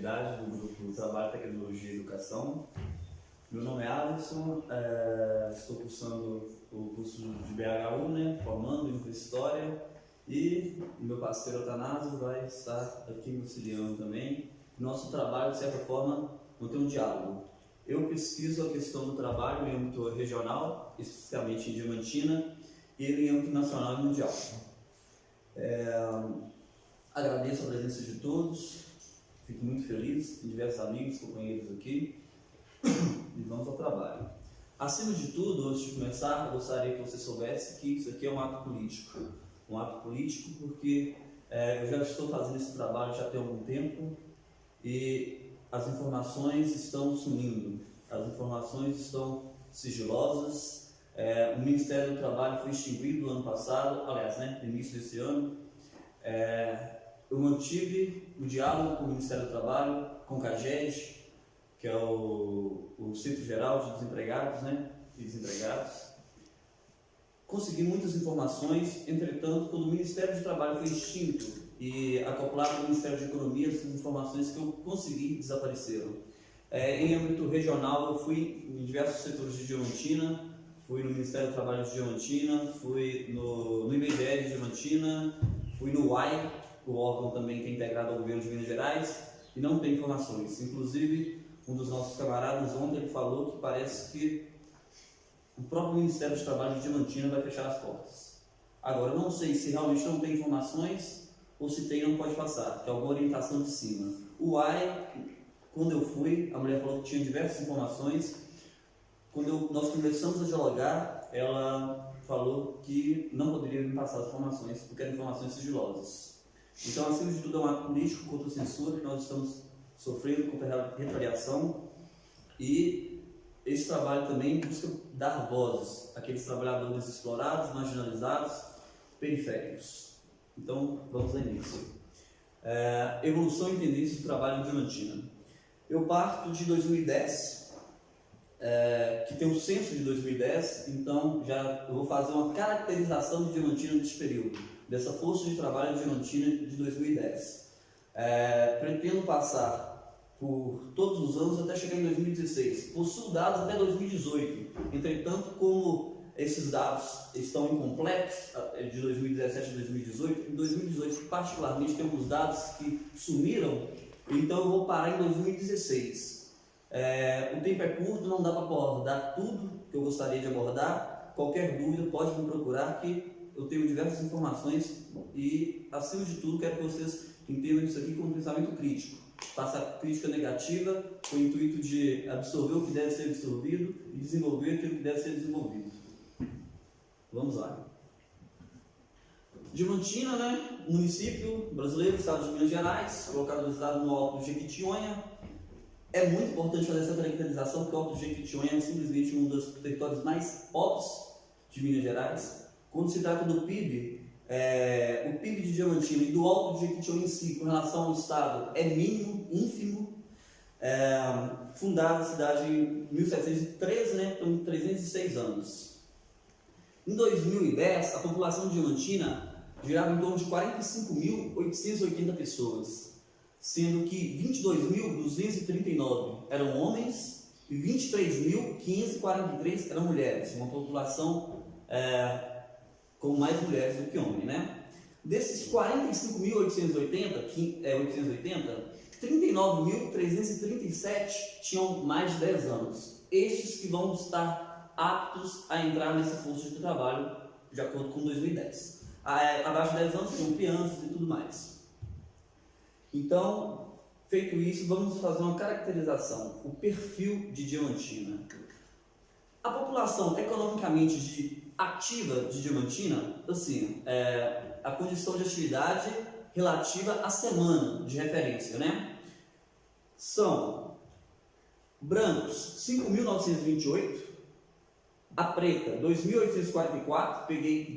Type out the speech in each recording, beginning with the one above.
atividade do Grupo Trabalho, Tecnologia e Educação. Meu nome é Alisson, estou cursando o curso de BHU, né, formando em História, e o meu parceiro Atanásio vai estar aqui me auxiliando também. Nosso trabalho, de certa forma, mantém um diálogo. Eu pesquiso a questão do trabalho em âmbito regional, especificamente em Diamantina, e ele em âmbito nacional e mundial. Agradeço a presença de todos, fico muito feliz, tem diversos amigos, companheiros aqui, e vamos ao trabalho. Acima de tudo, antes de começar, eu gostaria que você soubesse que isso aqui é um ato político. Um ato político porque eu já estou fazendo esse trabalho já tem algum tempo e as informações estão sumindo, as informações estão sigilosas. O Ministério do Trabalho foi extinguido no ano passado, aliás, no início desse ano. Eu mantive o diálogo com o Ministério do Trabalho, com o CAGED, que é o Centro Geral de Desempregados e Desempregados. Consegui muitas informações, entretanto, quando o Ministério do Trabalho foi extinto e acoplado ao Ministério da Economia, essas informações que eu consegui desapareceram. Em âmbito regional, eu fui em diversos setores de Diamantina, fui no Ministério do Trabalho de Diamantina, fui no IBGE de Diamantina, fui no UAI, o órgão também que é integrado ao governo de Minas Gerais, e não tem informações. Inclusive, um dos nossos camaradas ontem ele falou que parece que o próprio Ministério do Trabalho de Diamantina vai fechar as portas. Agora, eu não sei se realmente não tem informações ou se tem não pode passar, que é alguma orientação de cima. O UAI, quando eu fui, a mulher falou que tinha diversas informações. Quando nós começamos a dialogar, ela falou que não poderia me passar as informações, porque eram informações sigilosas. Então, acima de tudo, é um ato político contra a censura que nós estamos sofrendo contra a retaliação, e esse trabalho também busca dar vozes àqueles trabalhadores explorados, marginalizados, periféricos. Então, vamos ao início. Evolução e tendências do trabalho em Diamantina. Eu parto de 2010, que tem o censo de 2010, então eu vou fazer uma caracterização de Diamantina nesse período, dessa força de trabalho de Diamantina de 2010. Pretendo passar por todos os anos até chegar em 2016. Possuo dados até 2018. Entretanto, como esses dados estão incompletos, de 2017 a 2018, em 2018 particularmente tem alguns dados que sumiram, então eu vou parar em 2016. O tempo é curto, não dá para abordar tudo que eu gostaria de abordar. Qualquer dúvida pode me procurar, que eu tenho diversas informações e, acima de tudo, quero que vocês entendam isso aqui como um pensamento crítico. Faça a crítica negativa com o intuito de absorver o que deve ser absorvido e desenvolver aquilo que deve ser desenvolvido. Vamos lá. Diamantina, município brasileiro, estado de Minas Gerais, localizado no Alto do Jequitinhonha. É muito importante fazer essa caracterização, porque o Alto do Jequitinhonha é simplesmente um dos territórios mais pobres de Minas Gerais. Quando se trata do PIB, o PIB de Diamantina e do Alto de Jequitinhonha em si, com relação ao estado, é mínimo, ínfimo. Fundada a cidade em 1713, então 306 anos. Em 2010, a população de Diamantina girava em torno de 45.880 pessoas, sendo que 22.239 eram homens e 23.543 eram mulheres, uma população com mais mulheres do que homens, Desses 45.880, 39.337 tinham mais de 10 anos. Estes que vão estar aptos a entrar nessa força de trabalho, de acordo com 2010. Abaixo de 10 anos tinham crianças e tudo mais. Então, feito isso, vamos fazer uma caracterização, o perfil de Diamantina. A população economicamente ativa de Diamantina, assim, a condição de atividade relativa à semana de referência, São brancos 5.928, a preta 2.844, peguei,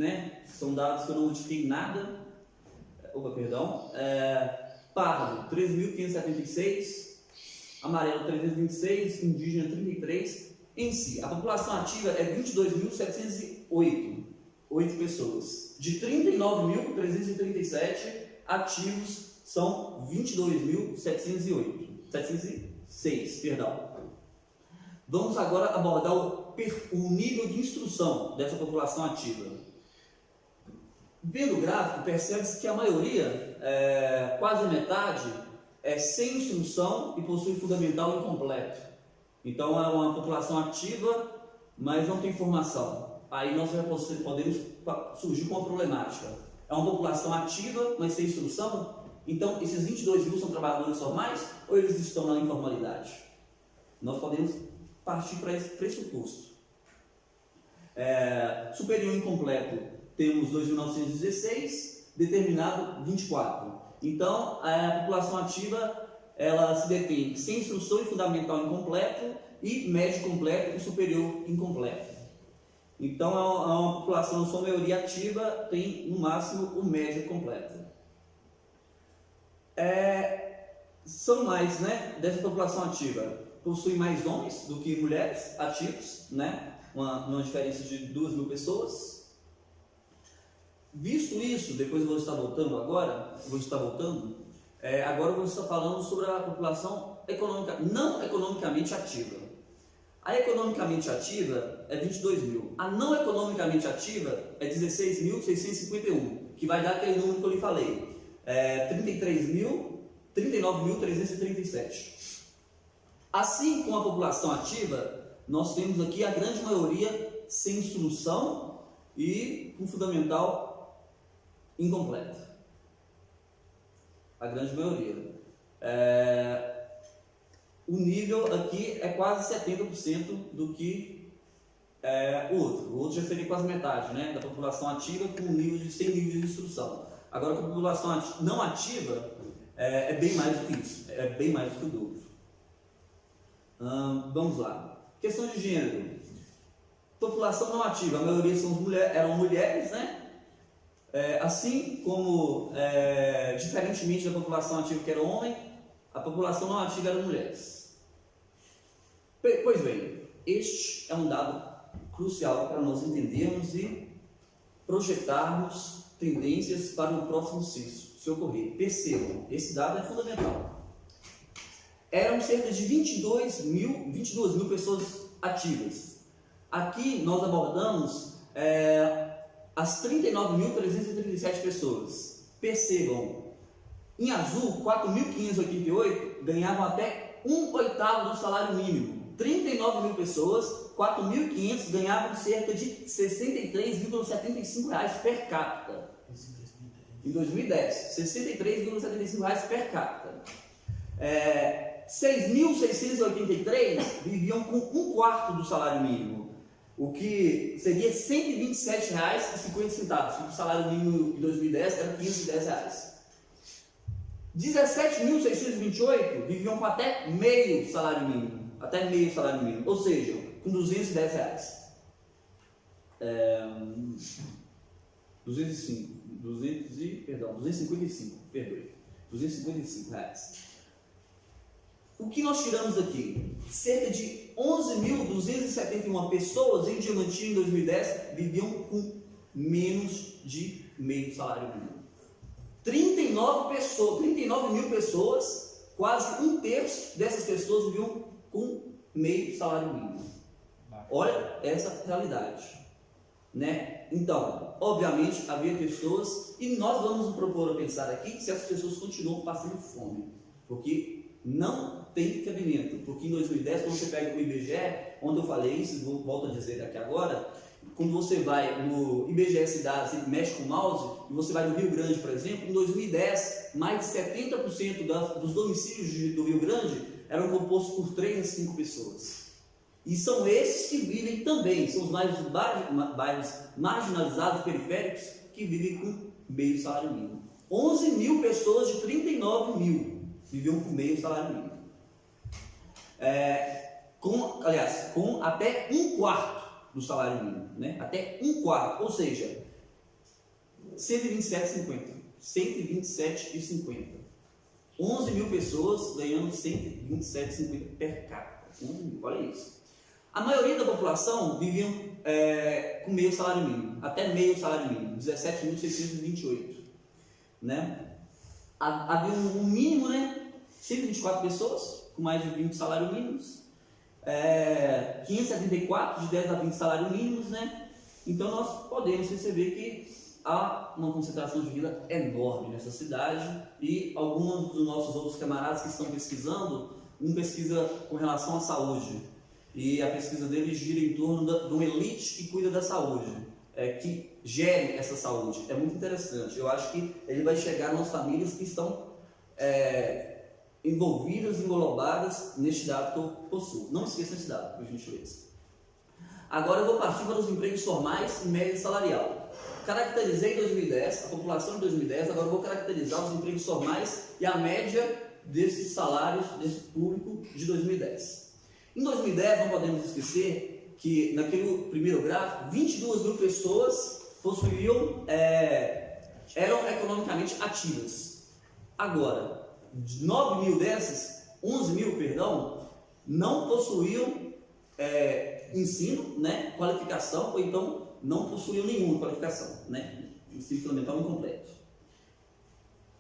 são dados que eu não modifiquei nada, pardo 13.576, amarelo 326, indígena 33. Em si, a população ativa é 22.708 pessoas. De 39.337 ativos, são 22.708. 706, perdão. Vamos agora abordar o nível de instrução dessa população ativa. Vendo o gráfico, percebe-se que a maioria, quase a metade, é sem instrução e possui fundamental incompleto. Então é uma população ativa, mas não tem formação. Aí nós podemos surgir com uma problemática. É uma população ativa, mas sem instrução? Então esses 22 mil são trabalhadores formais ou eles estão na informalidade? Nós podemos partir para esse pressuposto. Superior incompleto, temos 2.916, determinado 24. Então, a população ativa, ela se detém sem instrução e fundamental incompleto, e médio completo e superior incompleto. Então, é uma população, sua maioria ativa, tem no máximo o médio completo. São mais, né, dessa população ativa, possui mais homens do que mulheres ativos, né, uma diferença de 2.000 pessoas. Visto isso, depois eu vou estar voltando agora, agora eu vou estar falando sobre a população não economicamente ativa. A economicamente ativa é 22 mil, a não economicamente ativa é 16.651, que vai dar aquele número que eu lhe falei, 39.337. Assim como a população ativa, nós temos aqui a grande maioria sem instrução e com fundamental incompleto. A grande maioria. O nível aqui é quase 70% do que o outro. O outro já seria quase metade, né, da população ativa com sem nível de instrução. Agora, a população não ativa é bem mais do que isso, é bem mais do que o dobro. Vamos lá. Questão de gênero. População não ativa, a maioria eram mulheres, né? Assim como, diferentemente da população ativa que era homem, a população não ativa era mulheres. Pois bem, este é um dado crucial para nós entendermos e projetarmos tendências para o próximo censo, se ocorrer. Percebam, esse dado é fundamental. Eram cerca de 22 mil pessoas ativas. Aqui nós abordamos as 39.337 pessoas. Percebam, em azul, 4.588 ganhavam até 1/8 do salário mínimo. 39 mil pessoas, 4.500 ganhavam cerca de R$ 63,75 per capita. Em 2010, R$ 63,75 per capita. 6.683 viviam com 1/4 do salário mínimo, o que seria R$ 127,50. O salário mínimo em 2010 era R$ 510. 17.628 viviam com até meio salário mínimo, ou seja, com R$ 210. 255 reais. O que nós tiramos aqui? Cerca de 11.271 pessoas em Diamantina em 2010 viviam com menos de meio salário mínimo. 39 mil pessoas, quase 1/3 dessas pessoas viviam com meio salário mínimo. Olha essa realidade, né? Então, obviamente, havia pessoas, e nós vamos nos propor a pensar aqui se as pessoas continuam passando fome, porque não tem cabimento, porque em 2010, quando você pega o IBGE, onde eu falei isso, volto a dizer aqui agora, quando você vai no IBGE Cidades, você mexe com o mouse, e você vai no Rio Grande, por exemplo, em 2010, mais de 70% dos domicílios do Rio Grande eram compostos por 3 a 5 pessoas. E são esses que vivem também, são os bairros marginalizados, periféricos, que vivem com meio salário mínimo. 11 mil pessoas de 39 mil viviam com meio salário mínimo. Com até 1/4 do salário mínimo, né? Até 1/4, ou seja, R$ 127,50. 11 mil pessoas ganhando R$ 127,50 per capita. 11 mil, olha isso. A maioria da população viviam com meio salário mínimo, até meio salário mínimo, 17.628, né? Havia um mínimo, né? 124 pessoas, com mais de 20 salários mínimos, 574 de 10 a 20 salários mínimos, né? Então nós podemos perceber que há uma concentração de renda enorme nessa cidade e alguns dos nossos outros camaradas que estão pesquisando, um pesquisa com relação à saúde e a pesquisa dele gira em torno de uma elite que cuida da saúde, que gere essa saúde. É muito interessante. Eu acho que ele vai chegar nas famílias que estão envolvidas, englobadas neste dado que eu possuo. Não esqueça esse dado, por gentileza. Agora eu vou partir para os empregos formais e média salarial. Caracterizei em 2010, a população de 2010, agora eu vou caracterizar os empregos formais e a média desses salários, desse público de 2010. Em 2010, não podemos esquecer que naquele primeiro gráfico, 22 mil pessoas possuíam, eram economicamente ativas. Agora, 9 mil dessas, 11 mil, perdão, não possuíam ensino, né, qualificação, ou então não possuíam nenhuma qualificação, né, ensino fundamental incompleto.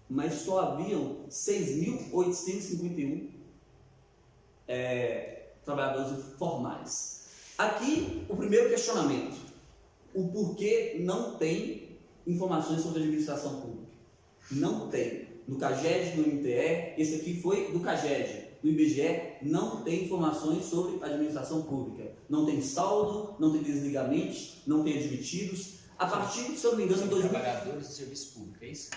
Mas só haviam 6.851 trabalhadores formais. Aqui, o primeiro questionamento: o porquê não tem informações sobre administração pública? Não tem. No CAGED, no MTE, esse aqui foi do CAGED. No IBGE, não tem informações sobre administração pública. Não tem saldo, não tem desligamentos, não tem admitidos. A partir, se eu não me engano, de 2000... trabalhadores do serviço público, é isso?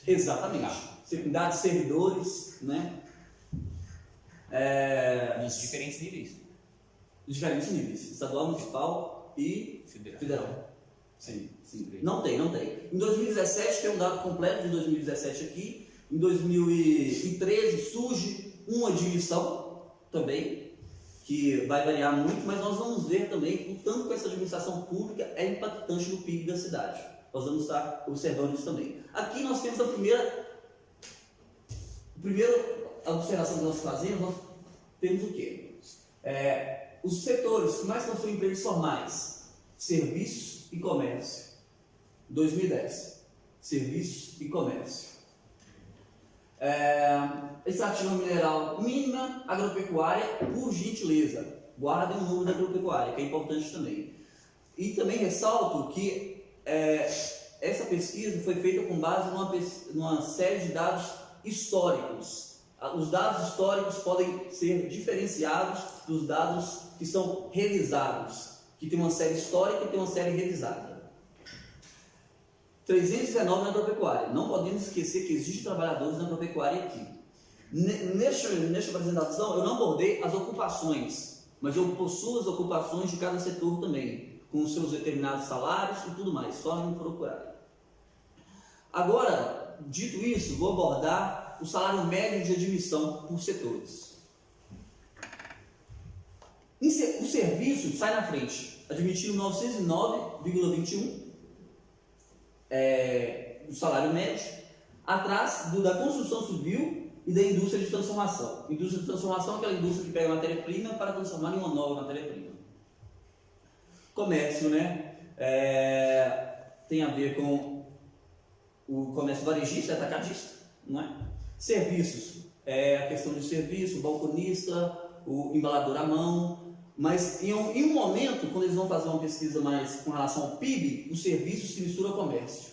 Exatamente. Unidades, servidores, né? Nos diferentes níveis. Diferentes níveis. Estadual, municipal e federal. Sim. Não tem. Em 2017, tem um dado completo de 2017 aqui. Em 2013 surge uma admissão também, que vai variar muito, mas nós vamos ver também o tanto que essa administração pública é impactante no PIB da cidade. Nós vamos estar observando isso também. Aqui nós temos a primeira observação que nós fazemos, nós temos o quê? Os setores que mais possuem empregos formais: serviços e comércio. 2010, serviços e comércio. Extração mineral mínima, agropecuária, por gentileza, guardem o número da agropecuária, que é importante também. E também ressalto que essa pesquisa foi feita com base numa série de dados históricos. Os dados históricos podem ser diferenciados dos dados que são revisados, que tem uma série histórica e tem uma série revisada. 319 na agropecuária. Não podemos esquecer que existem trabalhadores na agropecuária aqui. Nesta apresentação, eu não abordei as ocupações, mas eu possuo as ocupações de cada setor também, com os seus determinados salários e tudo mais, só me procurar. Agora, dito isso, vou abordar o salário médio de admissão por setores. O serviço sai na frente, admitindo 909,21 do salário médio, atrás da construção civil e da indústria de transformação. Indústria de transformação é aquela indústria que pega matéria-prima para transformar em uma nova matéria-prima. Comércio, né? Tem a ver com o comércio varejista, atacadista, não é? Serviços, a questão de serviço, o balconista, o embalador à mão. Mas em um momento, quando eles vão fazer uma pesquisa mais com relação ao PIB, os serviços se mistura ao comércio.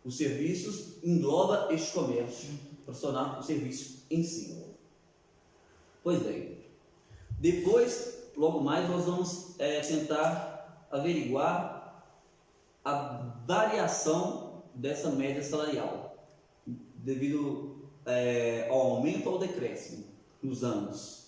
Os serviços engloba este comércio para se tornar o serviço em si. Pois bem, depois, logo mais, nós vamos tentar averiguar a variação dessa média salarial, devido ao aumento ou ao decréscimo nos anos.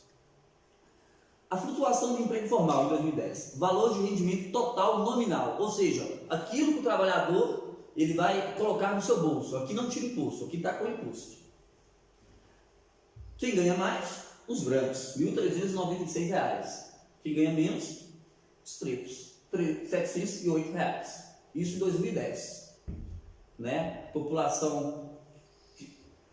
A flutuação do emprego formal em 2010, valor de rendimento total nominal, ou seja, aquilo que o trabalhador ele vai colocar no seu bolso. Aqui não tira imposto, aqui está com imposto. Quem ganha mais? Os brancos, R$ 1.396. Quem ganha menos? Os pretos, R$ 708. Isso em 2010. Né? População,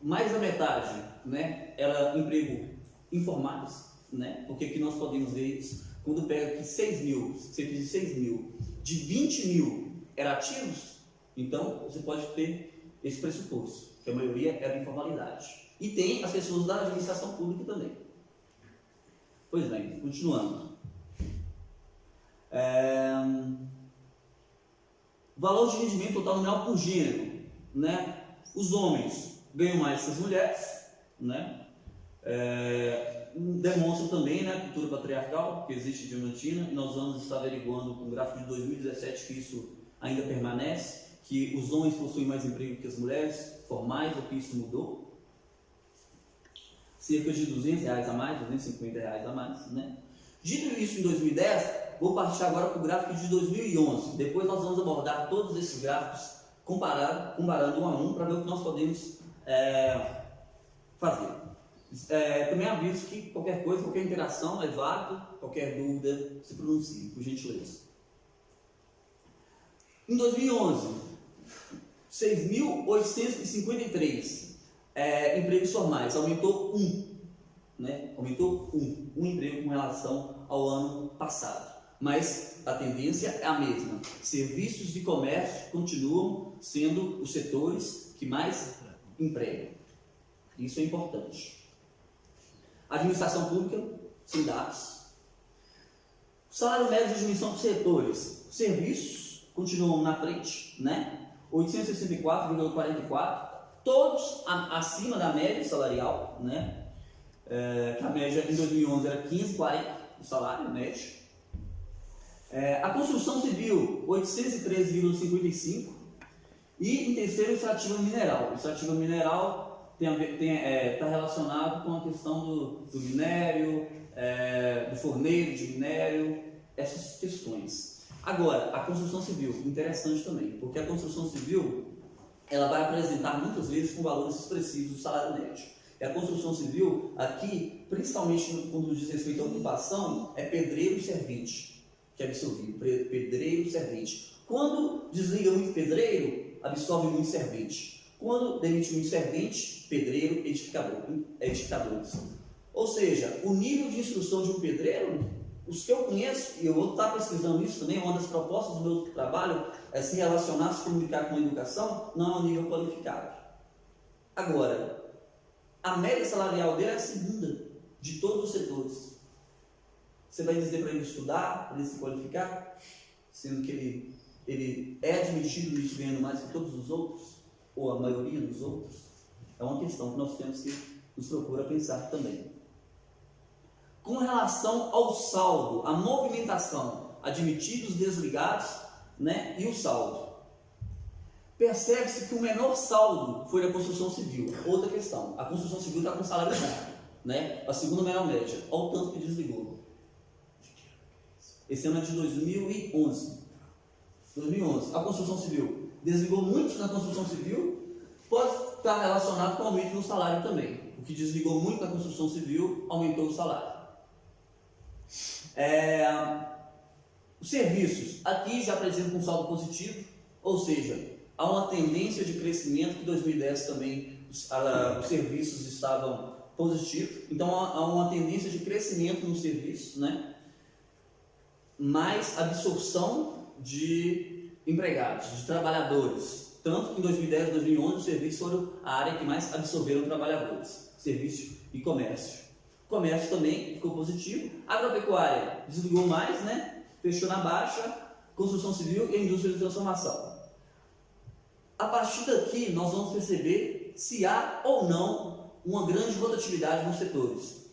mais da metade, né, era emprego informais. Né? Porque aqui nós podemos ver isso, quando pega aqui 6 mil, cerca de 6 mil, de 20 mil eram ativos, então você pode ter esse pressuposto, que a maioria era informalidade. E tem as pessoas da administração pública também. Pois bem, continuando. Valor de rendimento total nominal por gênero, né? Os homens ganham mais que as mulheres, né? Demonstra também, né, a cultura patriarcal que existe em Diamantina, e nós vamos estar averiguando com o gráfico de 2017 que isso ainda permanece, que os homens possuem mais emprego que as mulheres formais, ou que isso mudou. Cerca de R$200 a mais, R$250 a mais, né? Dito isso em 2010, vou partir agora para o gráfico de 2011. Depois nós vamos abordar todos esses gráficos comparando um a um para ver o que nós podemos fazer. Também aviso que qualquer coisa, qualquer interação é válido, qualquer dúvida se pronuncie, por gentileza. Em 2011, 6.853 empregos formais, aumentou 1, né? Aumentou um emprego com relação ao ano passado. Mas a tendência é a mesma. Serviços de comércio continuam sendo os setores que mais empregam. Isso é importante. Administração pública, sem dados. Salário médio de diminuição por setores. Serviços continuam na frente, né? 864,44, todos acima da média salarial, né? A média em 2011 era 15,40 o salário médio. A construção civil, 813,55. E em terceiro, o extrativo mineral. O extrativo mineral está relacionado com a questão do minério, do forneiro de minério, essas questões. Agora, a construção civil, interessante também, porque a construção civil ela vai apresentar muitas vezes com valores expressivos do salário médio. E a construção civil, aqui, principalmente quando diz respeito à ocupação, é pedreiro e servente, que é absorvido, pedreiro e servente. Quando desliga muito pedreiro, absorve muito servente. Quando demite muito servente, pedreiro, edificadores. Ou seja, o nível de instrução de um pedreiro, os que eu conheço, e eu vou estar pesquisando isso também, uma das propostas do meu trabalho é se relacionar, se comunicar com a educação, não é um nível qualificado. Agora, a média salarial dele é a segunda de todos os setores. Você vai dizer para ele estudar, para ele se qualificar, sendo que ele é admitido nisso ganhando mais que todos os outros, ou a maioria dos outros? É uma questão que nós temos que nos procura pensar também. Com relação ao saldo, a movimentação, admitidos, desligados, né, e o saldo. Percebe-se que o menor saldo foi a construção civil. Outra questão, a construção civil está com salário baixo, né, a segunda menor média. Olha o tanto que desligou. Esse ano é de 2011. A construção civil desligou muito na construção civil, pode estar relacionado com o aumento no salário também. O que desligou muito na construção civil aumentou o salário. Os serviços, aqui já apresentam um saldo positivo, ou seja, há uma tendência de crescimento, que em 2010 também os serviços estavam positivos, então há uma tendência de crescimento nos serviços, né? Mais absorção de empregados, de trabalhadores, tanto que em 2010 e 2011 os serviços foram a área que mais absorveram trabalhadores, serviço e comércio. Comércio também ficou positivo. Agropecuária desligou mais, né? Fechou na baixa. Construção civil e a indústria de transformação. A partir daqui, nós vamos perceber se há ou não uma grande rotatividade nos setores,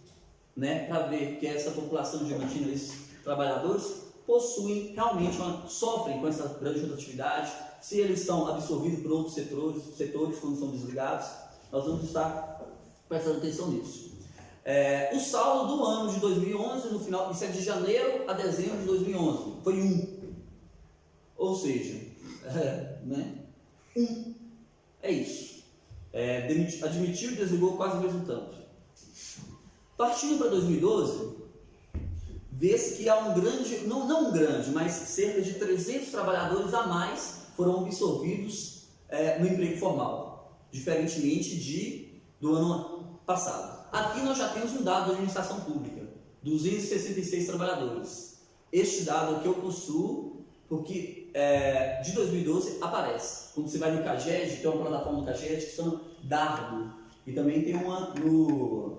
né? Para ver que essa população de Diamantina, esses trabalhadores, possuem realmente sofrem com essa grande rotatividade, se eles são absorvidos por outros setores quando são desligados. Nós vamos estar prestando atenção nisso. O saldo do ano de 2011, no final, isso é de janeiro a dezembro de 2011, foi 1. Ou seja, né? 1. É isso. Admitiu e desligou quase o mesmo tanto. Partindo para 2012, vê-se que há um grande, não um grande, mas cerca de 300 trabalhadores a mais foram absorvidos no emprego formal, diferentemente do ano passado. Aqui nós já temos um dado da administração pública, 266 trabalhadores. Este dado aqui eu possuo porque de 2012 aparece. Quando você vai no CAGED, tem uma plataforma do CAGED que se chama Dardo. E também tem uma no...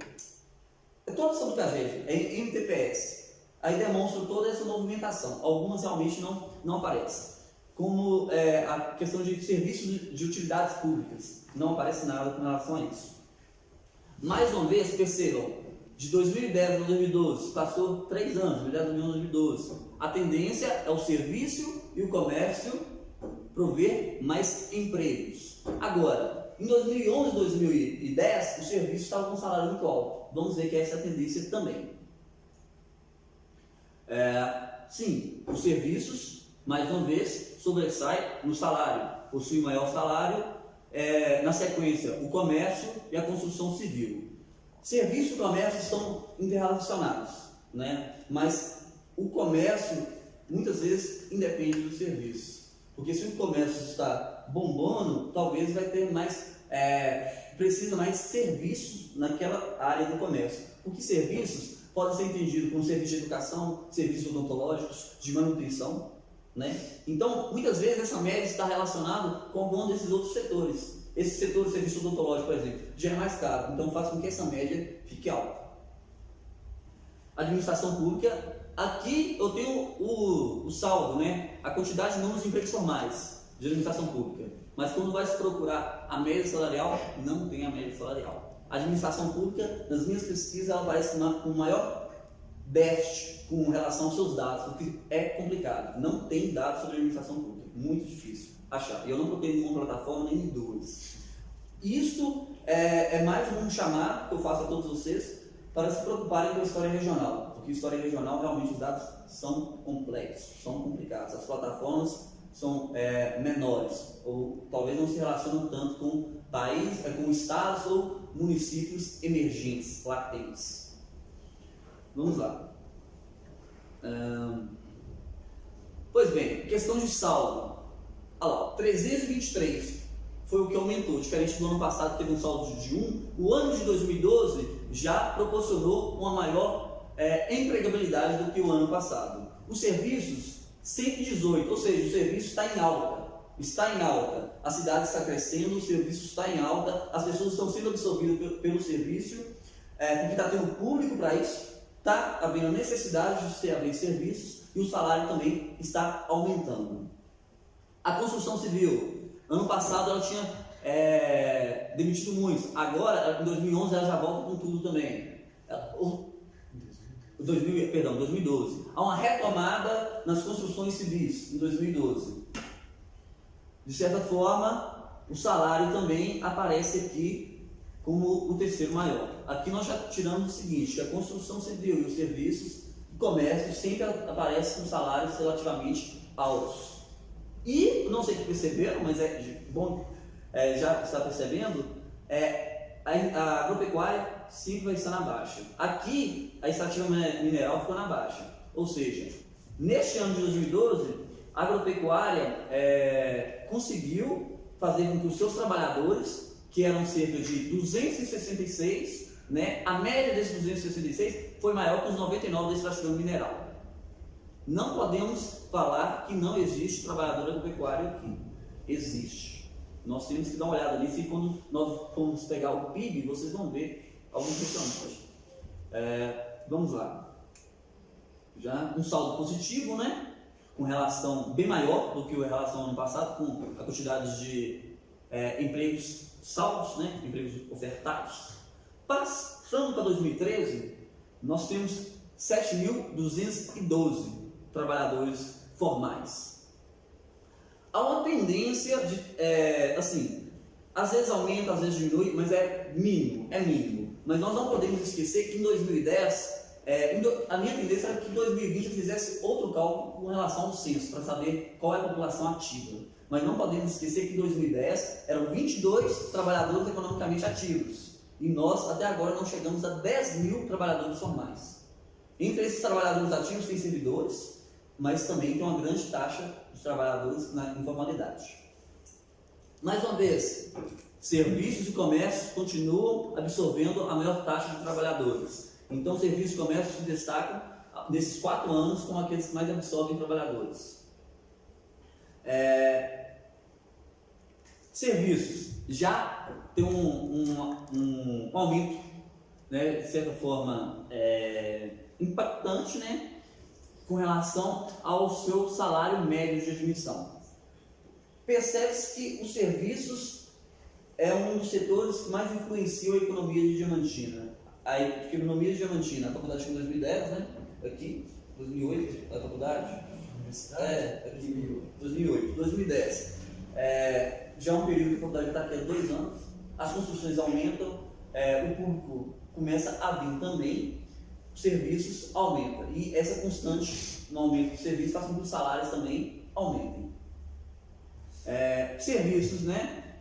É toda sobre tragédia, é MTPS. Aí demonstra toda essa movimentação. Algumas realmente não aparecem. Como a questão de serviços de utilidades públicas. Não aparece nada com relação a isso. Mais uma vez, percebam, de 2010 a 2012, passou 3 anos, 2010 a 2012. A tendência é o serviço e o comércio prover mais empregos. Agora, em 2011 e 2010, o serviço estava com um salário muito alto. Vamos ver que essa é a tendência também. Sim, os serviços, mais uma vez, sobressai no salário, possui maior salário. Na sequência, o comércio e a construção civil. Serviço e comércio estão interrelacionados, né? Mas o comércio muitas vezes independe do serviço, porque se o comércio está bombando, talvez vai ter mais, precisa mais serviços naquela área do comércio, porque serviços podem ser entendidos como serviços de educação, serviços odontológicos, de manutenção, né? Então, muitas vezes essa média está relacionada com algum desses outros setores. Esse setor de serviço odontológico, por exemplo, já é mais caro, então faz com que essa média fique alta. Administração pública, aqui eu tenho o saldo, né? A quantidade de números de empregos formais de administração pública. Mas quando vai se procurar a média salarial, não tem a média salarial. A administração pública, nas minhas pesquisas, ela aparece com maior déficit com relação aos seus dados, porque é complicado. Não tem dados sobre a administração pública, muito difícil achar. Eu não procurei nenhuma plataforma, nem em duas. Isto é mais um chamado que eu faço a todos vocês para se preocuparem com a história regional, porque história regional realmente os dados são complexos, são complicados. As plataformas são menores, ou talvez não se relacionam tanto com com estados ou municípios emergentes, latentes. Vamos lá. Pois bem, questão de saldo. Olha lá, 323 foi o que aumentou, diferente do ano passado que teve um saldo de 1. O ano de 2012 já proporcionou uma maior empregabilidade do que o ano passado. Os serviços, 118, ou seja, o serviço está em alta. Está em alta. A cidade está crescendo, o serviço está em alta, as pessoas estão sendo absorvidas pelo serviço, porque está tendo público para isso, está havendo necessidade de se abrir serviços e o salário também está aumentando. A construção civil, ano passado ela tinha demitido muitos, agora em 2011 ela já volta com tudo também. 2012. Há uma retomada nas construções civis em 2012. De certa forma, o salário também aparece aqui como o terceiro maior. Aqui nós já tiramos o seguinte, que a construção civil e os serviços e comércio sempre aparecem com salários relativamente altos. E, não sei se perceberam, mas bom, já está percebendo, a agropecuária sempre vai estar na baixa. Aqui, a extrativa mineral ficou na baixa. Ou seja, neste ano de 2012, a agropecuária conseguiu fazer com que os seus trabalhadores, que eram cerca de 266, né, a média desses 266 foi maior que os 99 da extrativa mineral. Não podemos falar que não existe trabalhador agropecuário aqui. Existe. Nós temos que dar uma olhada nisso e quando nós formos pegar o PIB, vocês vão ver algo impressionante. Vamos lá. Já um saldo positivo, né? Com relação bem maior do que em relação ao ano passado, com a quantidade de empregos saldos, né? Empregos ofertados. Passando para 2013, nós temos 7.212 trabalhadores formais. Há uma tendência de, assim, às vezes aumenta, às vezes diminui, mas é mínimo. Mas nós não podemos esquecer que em 2010, a minha tendência era que em 2020 eu fizesse outro cálculo com relação ao censo, para saber qual é a população ativa. Mas não podemos esquecer que em 2010 eram 22 trabalhadores economicamente ativos. E nós, até agora, não chegamos a 10.000 trabalhadores formais. Entre esses trabalhadores ativos tem servidores, mas também tem uma grande taxa de trabalhadores na informalidade. Mais uma vez, serviços e comércios continuam absorvendo a maior taxa de trabalhadores. Então, serviços e comércios se destacam nesses 4 anos como aqueles que mais absorvem trabalhadores. Serviços. já tem um aumento, né, de certa forma impactante, né, com relação ao seu salário médio de admissão. Percebe-se que os serviços é um dos setores que mais influenciam a economia de Diamantina. A economia de Diamantina, a faculdade chegou em 2010, né? Aqui, 2008, a faculdade? Aqui, 2008, 2010. Já é um período que a faculdade está aqui há 2 anos, as construções aumentam, o público começa a vir também, os serviços aumentam. E essa constante no aumento do serviço faz com que os salários também aumentem. Serviços, né?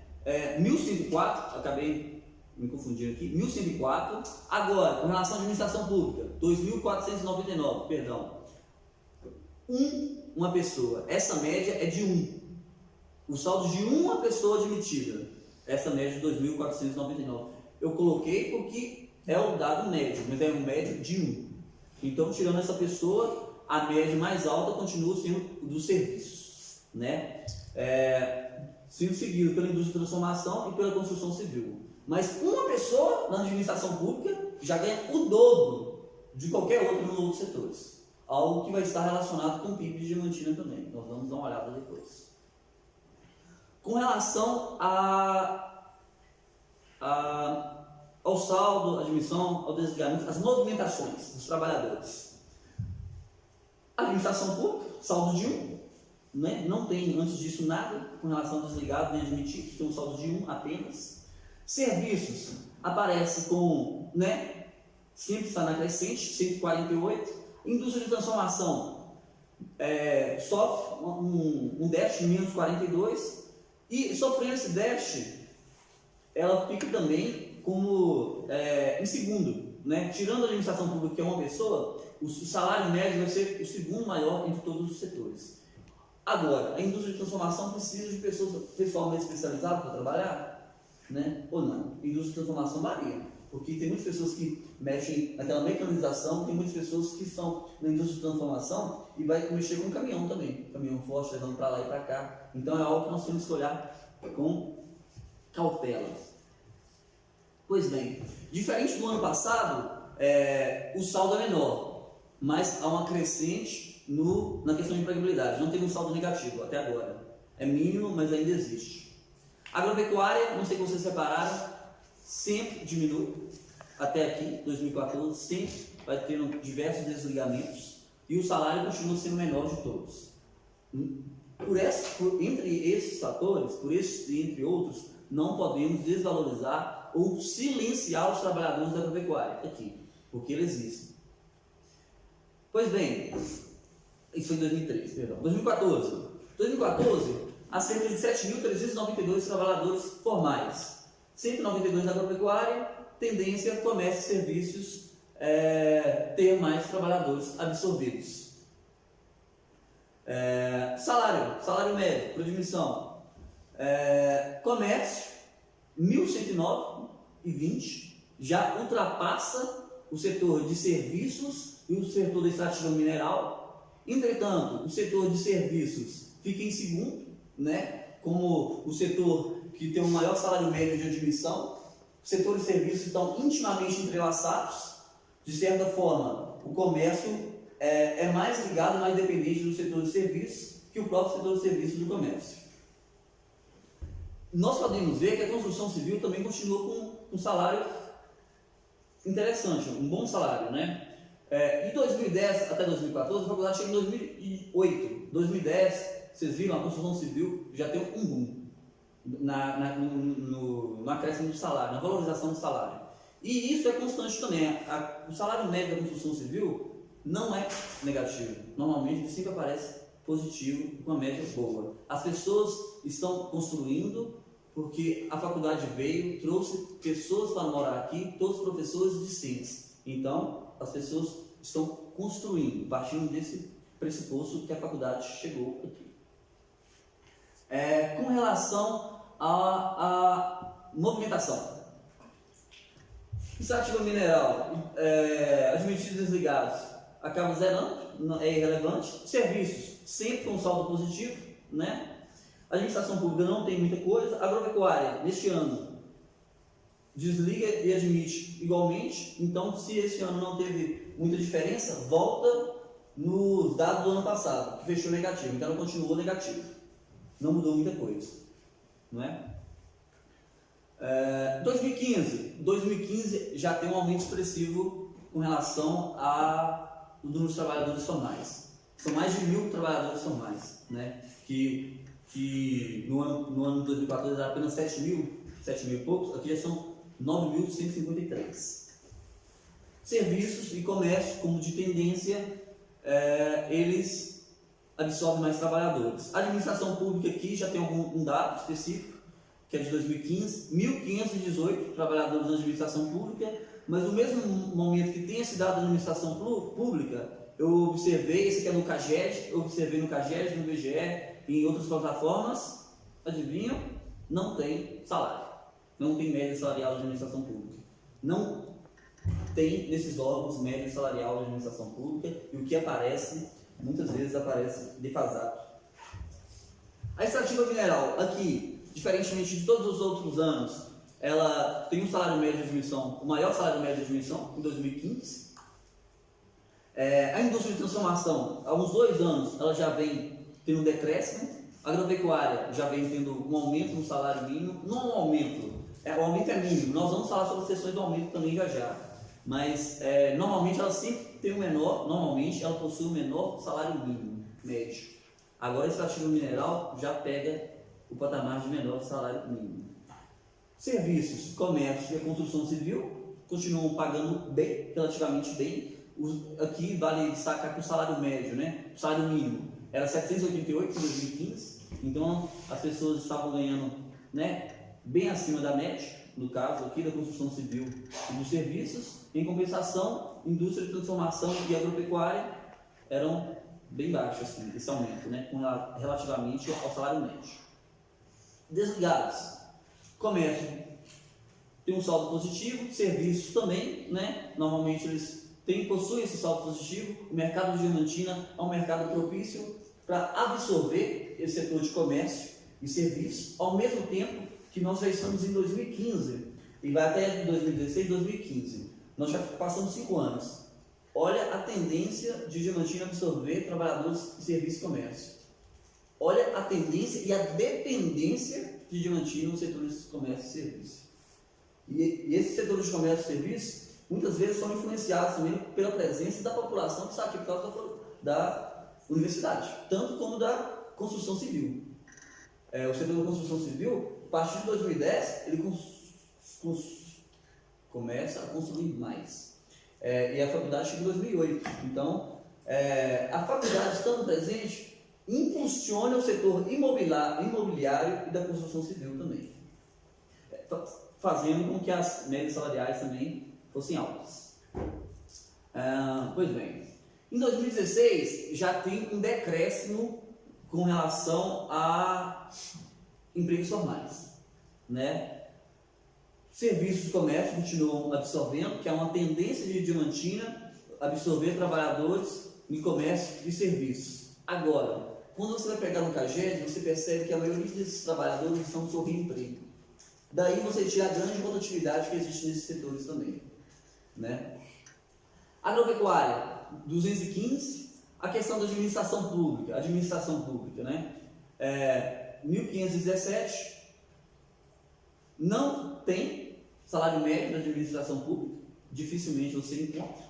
1104, acabei me confundindo aqui, 1104. Agora, com relação à administração pública, 2499, perdão. Uma pessoa, essa média é de 1. O saldo de uma pessoa admitida, essa média de 2499. Eu coloquei porque é o dado médio, mas é um médio de 1. Então, tirando essa pessoa, a média mais alta continua sendo dos serviços, né? Sendo seguido pela indústria de transformação e pela construção civil. Mas uma pessoa na administração pública já ganha o dobro de qualquer outro nos outros setores. Algo que vai estar relacionado com o PIB de Diamantina também. Nós vamos dar uma olhada depois. Com relação ao saldo, à admissão, ao desligamento, as movimentações dos trabalhadores. A administração pública, saldo de 1. Né? Não tem antes disso nada com relação ao desligado nem admitido, tem um saldo de 1 apenas. Serviços aparece com, né, sempre está na crescente, 148. Indústria de transformação sofre um déficit de menos 42 e sofrendo esse déficit, ela fica também como em segundo, né? Tirando a administração pública, que é uma pessoa, o salário médio vai ser o segundo maior entre todos os setores. Agora, a indústria de transformação precisa de pessoal mais especializado para trabalhar, né? Ou não? A indústria de transformação varia, porque tem muitas pessoas que mexem naquela mecanização, tem muitas pessoas que estão na indústria de transformação e vai mexer com caminhão também, caminhão forte levando para lá e para cá. Então é algo que nós temos que olhar com cautela. Pois bem, diferente do ano passado, o saldo é menor, mas há uma crescente na questão de empregabilidade. Não tem um saldo negativo até agora. É mínimo, mas ainda existe. Agropecuária, não sei se vocês repararam, sempre diminui. Até aqui, 2014, sempre vai tendo diversos desligamentos e o salário continua sendo o menor de todos. Entre esses fatores, entre outros, não podemos desvalorizar ou silenciar os trabalhadores da agropecuária aqui, porque eles existem. Pois bem, isso foi em 2013, perdão. 2014, há cerca de 7.392 trabalhadores formais, 192 na agropecuária, tendência comércio e serviços ter mais trabalhadores absorvidos. Salário médio, por admissão, comércio, 1.109,20, já ultrapassa o setor de serviços e o setor da extração mineral. Entretanto, o setor de serviços fica em segundo, né, como o setor que tem o maior salário médio de admissão. O setor de serviços estão intimamente entrelaçados. De certa forma, o comércio é mais ligado, mais dependente do setor de serviços que o próprio setor de serviços do comércio. Nós podemos ver que a construção civil também continua com um salário interessante, um bom salário, né? Em 2010 até 2014, a faculdade chega em 2008. 2010, vocês viram, a construção civil já tem um boom no acréscimo do salário, na valorização do salário. E isso é constante também. O salário médio da construção civil não é negativo. Normalmente ele sempre aparece positivo, com uma média boa. As pessoas estão construindo porque a faculdade veio, trouxe pessoas para morar aqui, todos professores discentes. Então, as pessoas estão construindo, partindo desse pressuposto que a faculdade chegou aqui. Com relação à movimentação. Extrativa mineral, admitidos e desligados, acaba zerando, é irrelevante. Serviços, sempre com saldo positivo, né? A administração pública não tem muita coisa. A agropecuária, neste ano, desliga e admite igualmente. Então, se esse ano não teve muita diferença, volta nos dados do ano passado, que fechou negativo. Então, ela continuou negativo. Não mudou muita coisa. Não é? 2015 já tem um aumento expressivo com relação ao número de trabalhadores formais. São mais de 1.000 trabalhadores formais, né? Que no ano de 2014 era apenas 7.000 e poucos, aqui já são 9.153. Serviços e comércio, como de tendência, eles absorvem mais trabalhadores. A administração pública aqui já tem um dado específico, que é de 2015, 1.518 trabalhadores na administração pública, mas no mesmo momento que tem esse dado da administração pública, eu observei, esse aqui é no CAGED, eu observei no CAGED, no IBGE e em outras plataformas, adivinham? Não tem salário, não tem média salarial de administração pública. Não tem nesses órgãos média salarial de administração pública e o que aparece, muitas vezes aparece defasado. A extrativa mineral, aqui, diferentemente de todos os outros anos, ela tem um salário médio de admissão, o maior salário médio de admissão, em 2015. A indústria de transformação, há uns 2 anos, ela já vem tendo um decréscimo. A agropecuária já vem tendo um aumento no salário mínimo. Não um aumento, o aumento é mínimo. Nós vamos falar sobre as questões do aumento também já. Mas, normalmente, ela sempre tem normalmente, ela possui o menor salário mínimo, médio. Agora, a extrativa mineral já pega o patamar de menor salário mínimo. Serviços, comércio e a construção civil continuam pagando bem, relativamente bem. Aqui vale destacar que o salário médio, né, o salário mínimo, era 788 em 2015, então as pessoas estavam ganhando, né, bem acima da média, no caso aqui da construção civil e dos serviços. Em compensação, indústria de transformação e agropecuária eram bem baixos, assim, esse aumento, né, relativamente ao salário médio. Desligados. Comércio tem um saldo positivo, serviços também, né? Normalmente eles possuem esse saldo positivo. O mercado de Diamantina é um mercado propício para absorver esse setor de comércio e serviços, ao mesmo tempo que nós já estamos em 2015 e vai até 2016, 2015. Nós já passamos 5 anos. Olha a tendência de Diamantina absorver trabalhadores de serviço e comércio. Olha a tendência e a dependência de Diamantina nos setores de comércio e serviço. E esses setores de comércio e serviço, muitas vezes, são influenciados também pela presença da população que está aqui por causa da universidade, tanto como da construção civil. O setor da construção civil, a partir de 2010, ele começa a construir mais. E a faculdade chega em 2008. Então, a faculdade estando presente impulsiona o setor imobiliário e da construção civil também, fazendo com que as médias salariais também fossem altas. Pois bem, em 2016 já tem um decréscimo com relação a empregos formais, né? Serviços de comércio continuam absorvendo, que é uma tendência de Diamantina absorver trabalhadores em comércio e serviços. Agora, quando você vai pegar no CAGED, você percebe que a maioria desses trabalhadores estão sob emprego. Daí você tira a grande rotatividade que existe nesses setores também, né? Agropecuária, 215. A questão da administração pública, né? 1.517. Não tem salário médio na administração pública, dificilmente você encontra.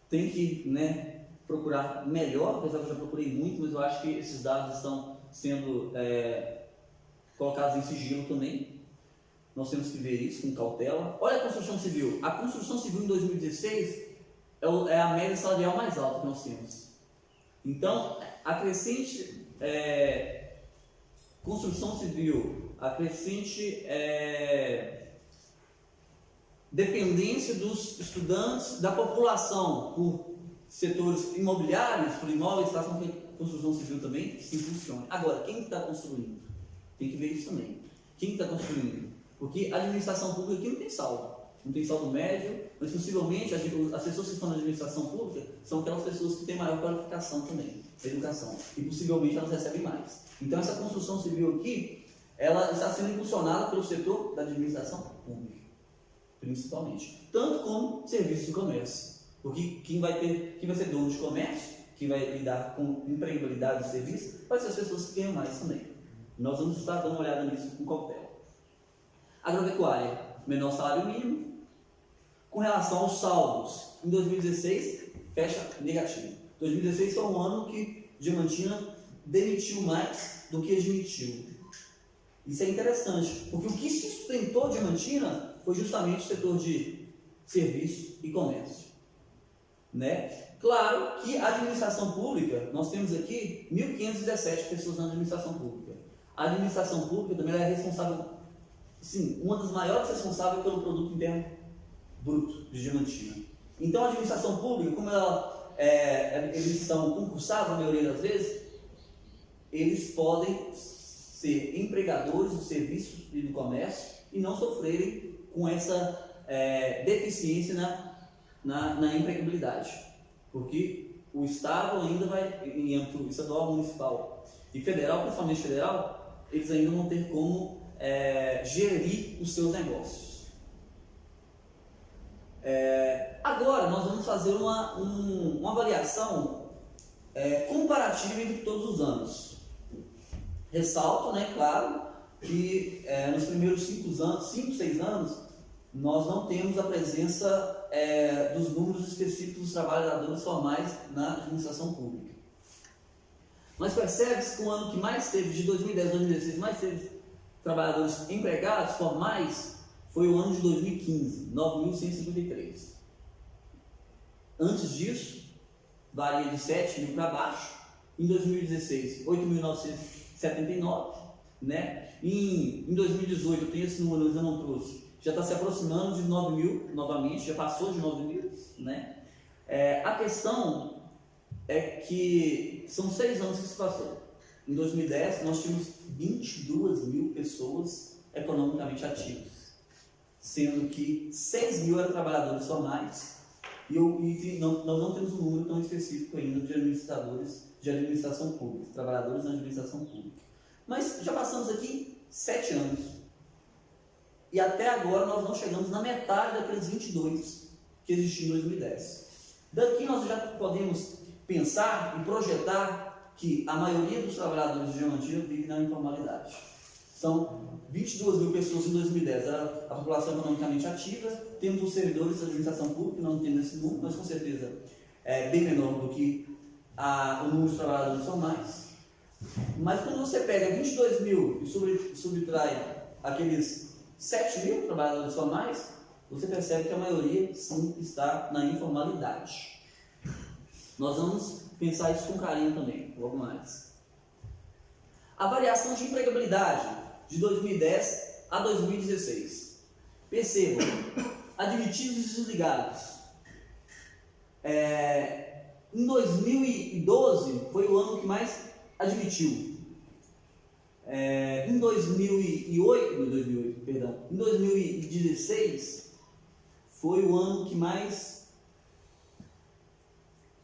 Tem que, né, procurar melhor, apesar que eu já procurei muito, mas eu acho que esses dados estão sendo colocados em sigilo também. Nós temos que ver isso com cautela. Olha a construção civil. A construção civil em 2016 é a média salarial mais alta que nós temos. Então, a crescente construção civil, a crescente dependência dos estudantes, da população por setores imobiliários, por imóveis, está com construção civil também se impulsiona. Agora, quem está construindo? Tem que ver isso também. Quem está construindo? Porque a administração pública aqui não tem saldo. não tem saldo médio, mas possivelmente as pessoas que estão na administração pública são aquelas pessoas que têm maior qualificação também, da educação, e possivelmente elas recebem mais. Então essa construção civil aqui, ela está sendo impulsionada pelo setor da administração pública, principalmente, tanto como serviços de comércio, porque quem vai ser dono de comércio, quem vai lidar com empregabilidade de serviço, vai ser as pessoas que ganham mais também. Nós vamos estar dando uma olhada nisso com cautela. Agropecuária, menor salário mínimo. Com relação aos saldos, em 2016, fecha negativo. 2016 foi um ano que Diamantina demitiu mais do que admitiu. Isso é interessante, porque o que sustentou Diamantina foi justamente o setor de serviço e comércio. Né? Claro que a administração pública, nós temos aqui 1.517 pessoas na administração pública. A administração pública também é responsável, sim, uma das maiores responsáveis pelo produto interno bruto de Diamantina. Então a administração pública, como eles são concursados a maioria das vezes, eles podem ser empregadores do serviço e do comércio e não sofrerem com essa deficiência na empregabilidade, porque o Estado ainda vai, em âmbito estadual, municipal e federal, principalmente federal, eles ainda vão ter como gerir os seus negócios. Agora nós vamos fazer uma avaliação comparativa entre todos os anos. Ressalto, né, claro, que nos primeiros 5, 6 anos, nós não temos a presença dos números específicos dos trabalhadores formais na administração pública. Mas percebe-se que o ano que mais teve, de 2010 a 2016, mais teve trabalhadores empregados formais, foi o ano de 2015, 9.153. Antes disso, varia de 7 mil para baixo. Em 2016, 8.979, né? Em 2018, eu tenho esse número, mas eu não trouxe. Já está se aproximando de 9 mil novamente, já passou de 9 mil, né? A questão é que são 6 anos que se passou. Em 2010, nós tínhamos 22 mil pessoas economicamente ativas, sendo que 6 mil eram trabalhadores formais, e nós não temos um número tão específico ainda de administradores de administração pública, trabalhadores na administração pública. Mas já passamos aqui 7 anos. E até agora nós não chegamos na metade daqueles 22 que existiam em 2010. Daqui nós já podemos pensar e projetar que a maioria dos trabalhadores de Diamantina vive na informalidade. São 22 mil pessoas em 2010, era a população economicamente ativa. Temos os servidores da administração pública, não temos esse número, mas com certeza é bem menor do que o número de trabalhadores formais. Mas quando você pega 22 mil e subtrai aqueles 7 mil trabalhadores formais, você percebe que a maioria sim está na informalidade. Nós vamos pensar isso com carinho também, logo mais. A variação de empregabilidade de 2010 a 2016. Percebam, admitidos e desligados. Em 2012 foi o ano que mais admitiu. Em 2016 foi o ano que mais...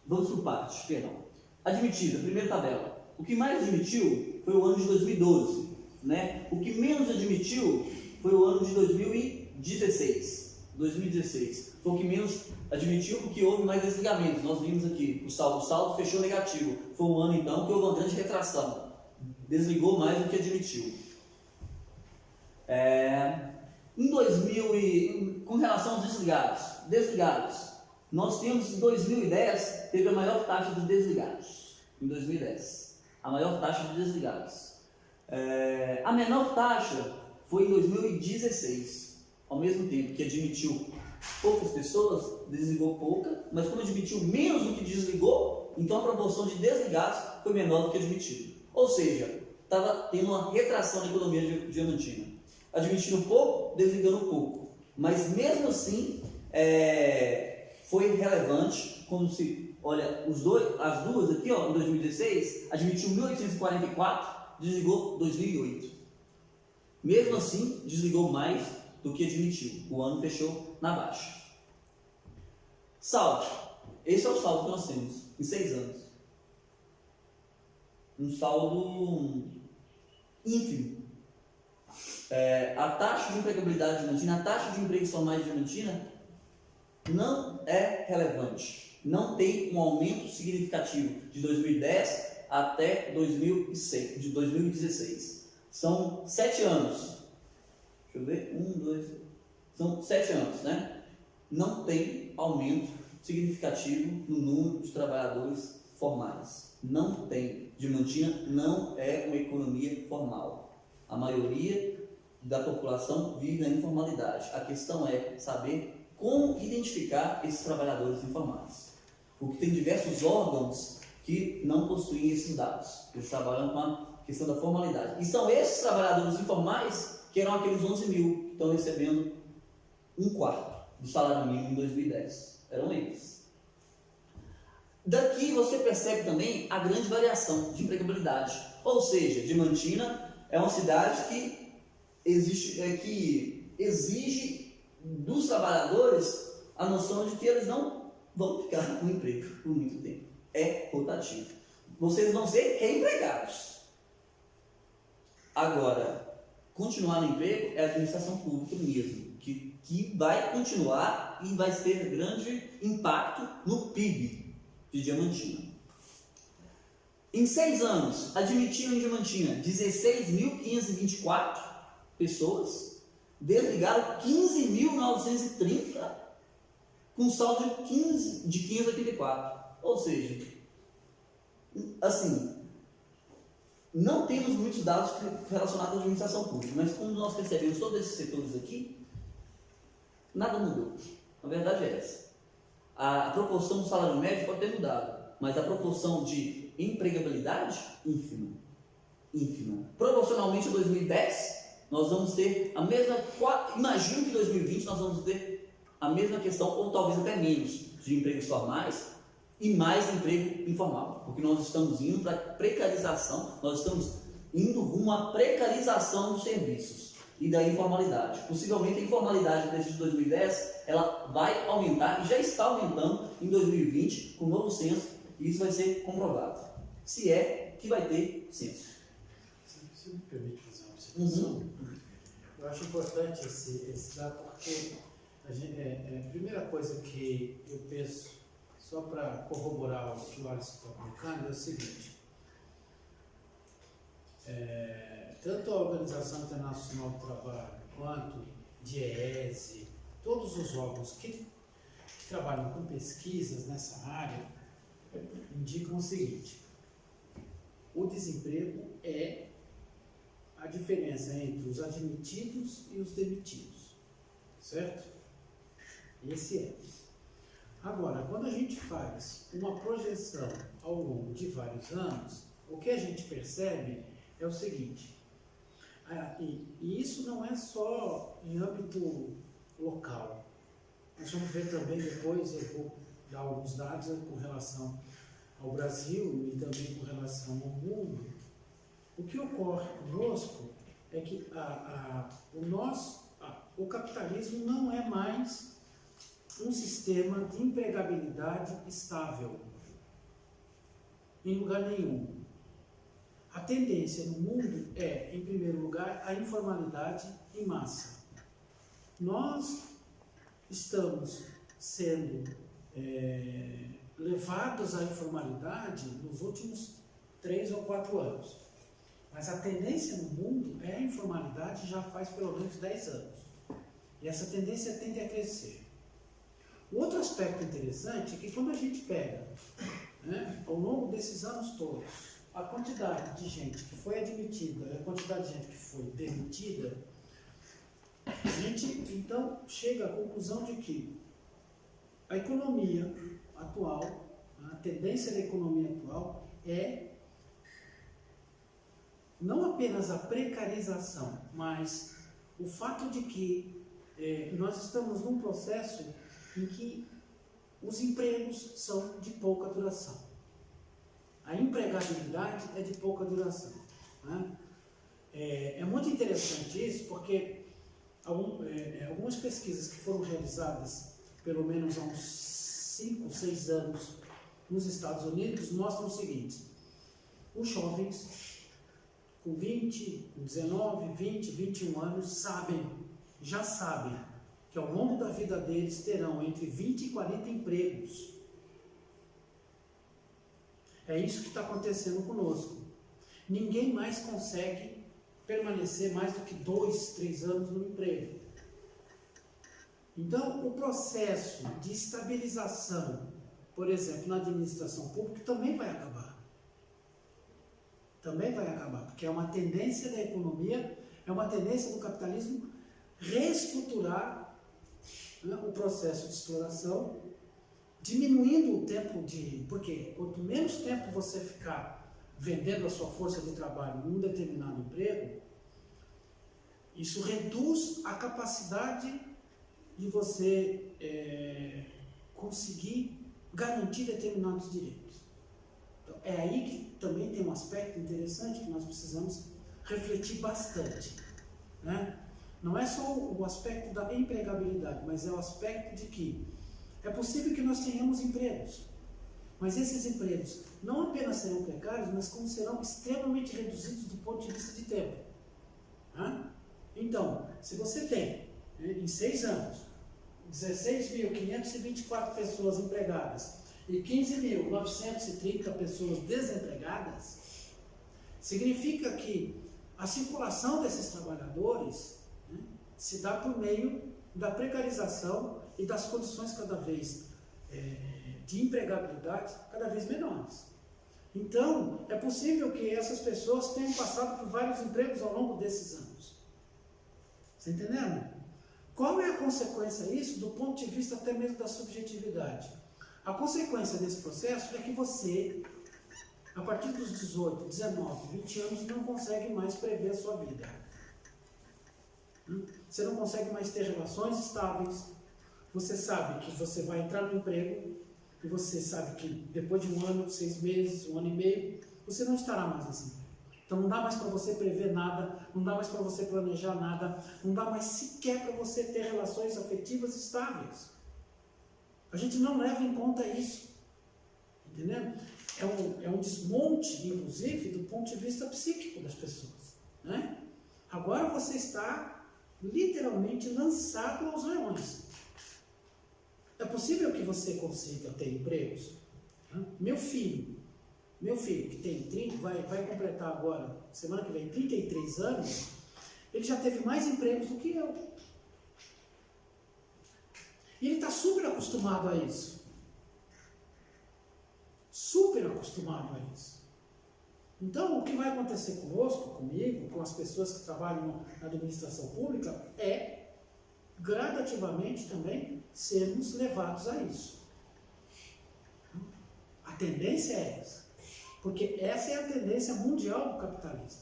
Vamos por partes, perdão. Admitida, primeira tabela. O que mais admitiu foi o ano de 2012, né? O que menos admitiu foi o ano de 2016. 2016 foi o que menos admitiu, porque houve mais desligamentos. Nós vimos aqui, o saldo fechou negativo. Foi um ano então que houve uma grande retração. Desligou mais do que admitiu. Com relação aos desligados, nós temos em 2010, teve a maior taxa de desligados. Em 2010, a maior taxa de desligados. A menor taxa foi em 2016, ao mesmo tempo que admitiu poucas pessoas, desligou pouca, mas como admitiu menos do que desligou, então a proporção de desligados foi menor do que admitido. Ou seja, estava tendo uma retração na economia de Diamantina. Admitindo pouco, desligando pouco. Mas mesmo assim, foi relevante, quando se olha as duas aqui, ó, em 2016, admitiu 1.844, desligou 2008. Mesmo assim, desligou mais do que admitiu. O ano fechou na baixa. Saldo. Esse é o saldo que nós temos em 6 anos. Um saldo ínfimo. A taxa de empregabilidade diamantina, a taxa de empregos formais diamantina não é relevante. Não tem um aumento significativo de 2010 até 2016. São 7 anos. Deixa eu ver. São 7 anos, né? Não tem aumento significativo no número de trabalhadores formais. Não tem. Diamantina não é uma economia formal. A maioria da população vive na informalidade. A questão é saber como identificar esses trabalhadores informais. Porque tem diversos órgãos que não possuem esses dados. Eles trabalham com a questão da formalidade. E são esses trabalhadores informais que eram aqueles 11 mil que estão recebendo 1/4 do salário mínimo em 2010. Eram eles. Daqui você percebe também a grande variação de empregabilidade. Ou seja, Diamantina é uma cidade que exige dos trabalhadores a noção de que eles não vão ficar no emprego por muito tempo. É rotativo. Vocês vão ser reempregados. Agora, continuar no emprego é a administração pública mesmo, que vai continuar e vai ter grande impacto no PIB de Diamantina. Em 6 anos, admitiram em Diamantina 16.524 pessoas, desligaram 15.930, com saldo de 584. Ou seja, assim, não temos muitos dados relacionados à administração pública, mas quando nós percebemos todos esses setores aqui, nada mudou. A verdade é essa. A proporção do salário médio pode ter mudado, mas a proporção de empregabilidade, ínfima. Proporcionalmente a 2010, nós vamos ter a mesma, imagino que em 2020 nós vamos ter a mesma questão, ou talvez até menos, de empregos formais e mais emprego informal, porque nós estamos indo para a precarização, nós estamos indo rumo à precarização dos serviços e da informalidade. Possivelmente a informalidade desde 2010, ela vai aumentar e já está aumentando em 2020 com o novo censo, e isso vai ser comprovado, se é que vai ter censo. Se me permite fazer uma observação, eu acho importante esse dado, porque a primeira coisa que eu penso, só para corroborar o que o Alisson está colocando, é o seguinte: tanto a Organização Internacional do Trabalho quanto DIEESE, todos os órgãos que trabalham com pesquisas nessa área, indicam o seguinte: o desemprego é a diferença entre os admitidos e os demitidos, certo? Esse é. Agora, quando a gente faz uma projeção ao longo de vários anos, o que a gente percebe é o seguinte, e isso não é só em âmbito local. Nós vamos ver também depois, eu vou dar alguns dados com relação ao Brasil e também com relação ao mundo. O que ocorre conosco é que o capitalismo não é mais um sistema de empregabilidade estável em lugar nenhum. A tendência no mundo é, em primeiro lugar, a informalidade em massa. Nós estamos sendo levados à informalidade nos últimos 3 ou 4 anos. Mas a tendência no mundo é a informalidade já faz pelo menos 10 anos. E essa tendência tende a crescer. O outro aspecto interessante é que quando a gente pega, ao longo desses anos todos, a quantidade de gente que foi admitida e a quantidade de gente que foi demitida, a gente então chega à conclusão de que a economia atual, a tendência da economia atual é não apenas a precarização, mas o fato de que nós estamos num processo em que os empregos são de pouca duração. A empregabilidade é de pouca duração. Né? É muito interessante isso, porque algumas pesquisas que foram realizadas pelo menos há uns 5, 6 anos nos Estados Unidos mostram o seguinte: os jovens com 20, com 19, 20, 21 anos já sabem que ao longo da vida deles terão entre 20 e 40 empregos. É isso que está acontecendo conosco. Ninguém mais consegue permanecer mais do que 2, 3 anos no emprego. Então, o processo de estabilização, por exemplo, na administração pública, também vai acabar. Também vai acabar, porque é uma tendência da economia, é uma tendência do capitalismo reestruturar, né, o processo de exploração, diminuindo o tempo de... Porque quanto menos tempo você ficar vendendo a sua força de trabalho em um determinado emprego, isso reduz a capacidade de você conseguir garantir determinados direitos. Então, é aí que também tem um aspecto interessante que nós precisamos refletir bastante, né? Não é só o aspecto da empregabilidade, mas é o aspecto de que é possível que nós tenhamos empregos, mas esses empregos não apenas serão precários, mas como serão extremamente reduzidos do ponto de vista de tempo, né? Então, se você tem, né, em 6 anos, 16.524 pessoas empregadas e 15.930 pessoas desempregadas, significa que a circulação desses trabalhadores, né, se dá por meio da precarização e das condições cada vez de empregabilidade cada vez menores. Então, é possível que essas pessoas tenham passado por vários empregos ao longo desses anos. Está entendendo? Qual é a consequência disso do ponto de vista até mesmo da subjetividade? A consequência desse processo é que você, a partir dos 18, 19, 20 anos, não consegue mais prever a sua vida. Você não consegue mais ter relações estáveis. Você sabe que você vai entrar no emprego e você sabe que depois de 1 ano, 6 meses, 1 ano e meio, você não estará mais nesse emprego. Então não dá mais para você prever nada, não dá mais para você planejar nada, não dá mais sequer para você ter relações afetivas estáveis. A gente não leva em conta isso, entendeu? É um desmonte, inclusive, do ponto de vista psíquico das pessoas, né? Agora você está literalmente lançado aos leões. É possível que você consiga ter empregos? Meu filho que tem vai completar agora, semana que vem, 33 anos, ele já teve mais empregos do que eu. E ele está super acostumado a isso. Super acostumado a isso. Então, o que vai acontecer conosco, comigo, com as pessoas que trabalham na administração pública, é, gradativamente também, sermos levados a isso. A tendência é essa. Porque essa é a tendência mundial do capitalismo.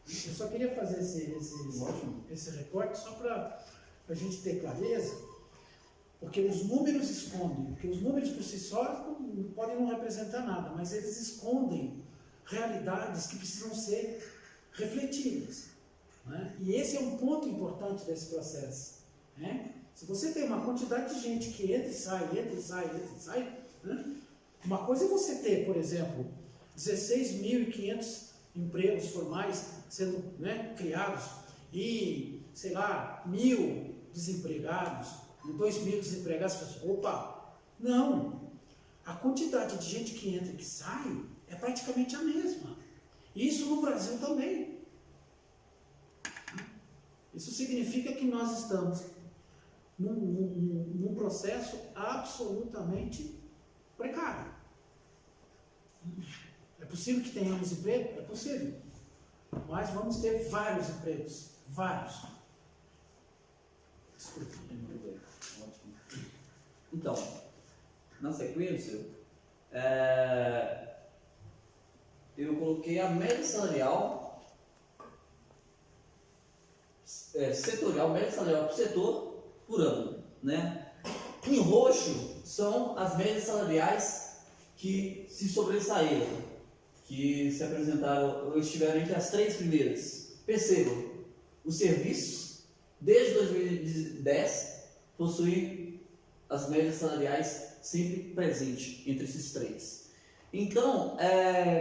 Eu só queria fazer esse recorte só para a gente ter clareza, porque os números escondem, porque os números por si só podem não representar nada, mas eles escondem realidades que precisam ser refletidas, né? E esse é um ponto importante desse processo, né? Se você tem uma quantidade de gente que entra e sai, né? Uma coisa é você ter, por exemplo, 16.500 empregos formais sendo, né, criados e, sei lá, 1.000 desempregados, 2.000 desempregados. Opa! Não! A quantidade de gente que entra e que sai é praticamente a mesma. Isso no Brasil também. Isso significa que nós estamos num processo absolutamente precário. É possível que tenhamos emprego? É possível. Mas vamos ter vários empregos. Vários. Desculpa. Então, na sequência, eu coloquei a média salarial setorial, média salarial por setor por ano, né? Em roxo são as médias salariais que se sobressaíram, que se apresentaram ou estiveram entre as 3 primeiras. Percebam, os serviços desde 2010, possuem as médias salariais sempre presentes entre esses três. Então,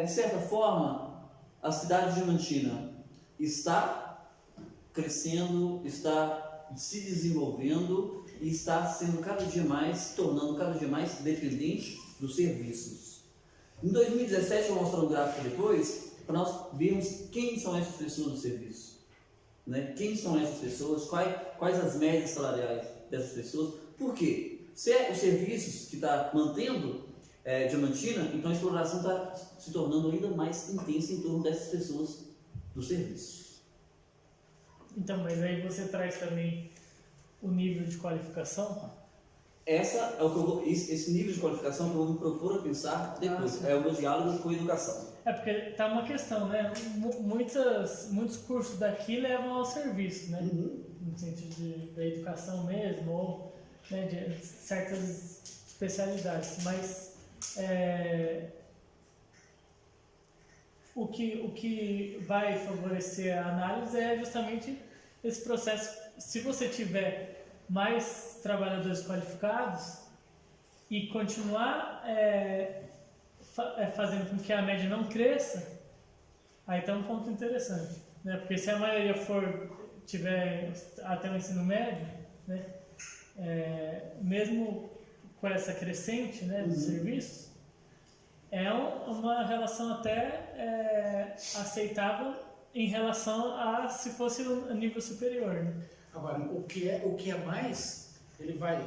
de certa forma, a cidade de Diamantina está crescendo, está se desenvolvendo e está sendo cada dia mais, se tornando cada dia mais dependente dos serviços. Em 2017, eu vou mostrar um gráfico depois, para nós vermos quem são essas pessoas do serviço. Né? Quem são essas pessoas, quais as médias salariais dessas pessoas. Por quê? Se é os serviços que está mantendo Diamantina, então a exploração está se tornando ainda mais intensa em torno dessas pessoas do serviço. Então, mas aí você traz também o nível de qualificação? Esse nível de qualificação que eu vou me propor a pensar depois. É o meu diálogo com a educação. É porque tá uma questão, né? Muitos cursos daqui levam ao serviço, né? No sentido da educação mesmo, ou né, de certas especialidades. Mas o que vai favorecer a análise é justamente esse processo. Se você tiver mais trabalhadores qualificados e continuar fazendo com que a média não cresça, aí está um ponto interessante, né? Porque se a maioria tiver até o ensino médio, né, mesmo com essa crescente, né, de serviços, é uma relação até aceitável em relação a se fosse a nível superior, né? Agora, o que é mais, ele vai,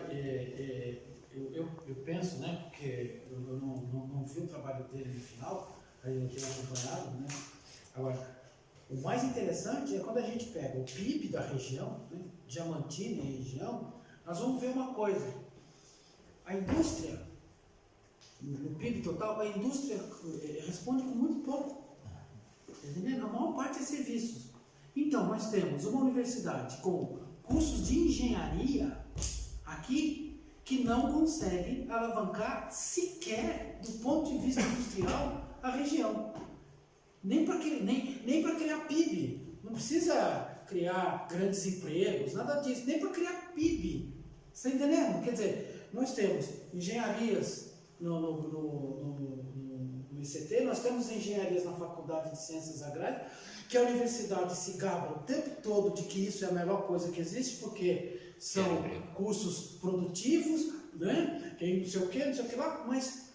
eu penso, né, porque eu não vi o trabalho dele no final, aí eu tenho acompanhado, né. Agora, o mais interessante é quando a gente pega o PIB da região, né, Diamantina e região, nós vamos ver uma coisa, a indústria, no PIB total, a indústria responde com muito pouco, entendeu? A maior parte é serviços. Então, nós temos uma universidade com cursos de engenharia aqui que não conseguem alavancar sequer, do ponto de vista industrial, a região. Nem para criar PIB. Não precisa criar grandes empregos, nada disso. Nem para criar PIB. Você está entendendo? Quer dizer, nós temos engenharias no ICT, nós temos engenharias na Faculdade de Ciências Agrárias, que a universidade se gaba o tempo todo de que isso é a melhor coisa que existe, porque são cursos produtivos, né? Que não sei o que lá, mas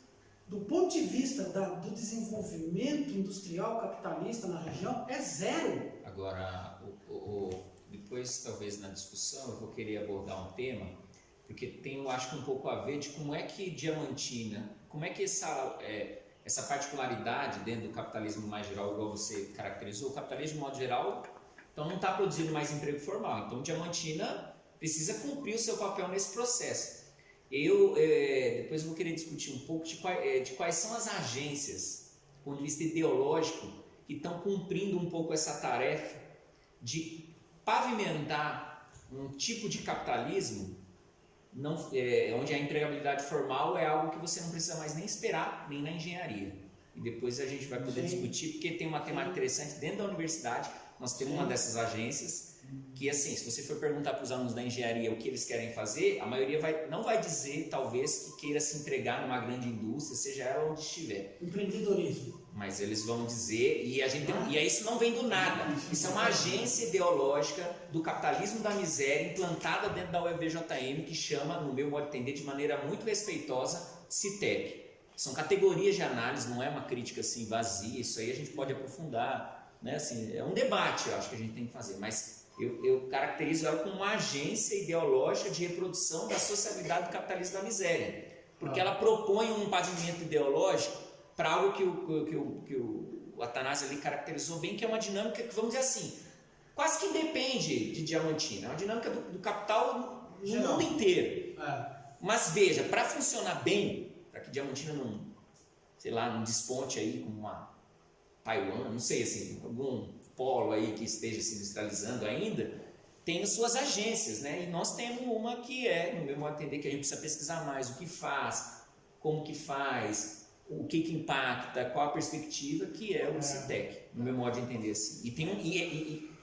do ponto de vista do desenvolvimento industrial capitalista na região, é zero. Agora, depois, talvez na discussão, eu vou querer abordar um tema, porque tem, eu acho que um pouco a ver de como é que Diamantina, como é que essa particularidade dentro do capitalismo mais geral, igual você caracterizou, o capitalismo de modo geral, então não está produzindo mais emprego formal. Então Diamantina precisa cumprir o seu papel nesse processo. Depois eu vou querer discutir um pouco de quais são as agências, do ponto de vista ideológico, que estão cumprindo um pouco essa tarefa de pavimentar um tipo de capitalismo onde a empregabilidade formal é algo que você não precisa mais nem esperar, nem na engenharia. E depois a gente vai poder discutir, porque tem uma temática interessante dentro da universidade. Nós temos uma dessas agências que, assim, se você for perguntar para os alunos da engenharia o que eles querem fazer, a maioria não vai dizer, talvez, que queira se empregar numa grande indústria, seja ela onde estiver. Empreendedorismo. Mas eles vão dizer, e aí isso não vem do nada. Isso é uma agência ideológica do capitalismo da miséria implantada dentro da UFVJM, que chama, no meu modo de entender, de maneira muito respeitosa, CITEC. São categorias de análise, não é uma crítica assim vazia, isso aí a gente pode aprofundar, né? Assim, é um debate, eu acho que a gente tem que fazer, mas eu caracterizo ela como uma agência ideológica de reprodução da sociabilidade do capitalismo da miséria, porque ela propõe um pavimento ideológico para algo que o Atanásio ali caracterizou bem, que é uma dinâmica que, vamos dizer assim, quase que depende de Diamantina, é uma dinâmica do capital no mundo inteiro. Mas veja, para funcionar bem, para que Diamantina não desponte aí como uma Taiwan, não sei, assim, algum polo aí que esteja se industrializando ainda, tem as suas agências, né? E nós temos uma que no meu modo de entender, que a gente precisa pesquisar mais o que faz, como que faz, o que impacta, qual a perspectiva, que é o CITEC, no meu modo de entender assim.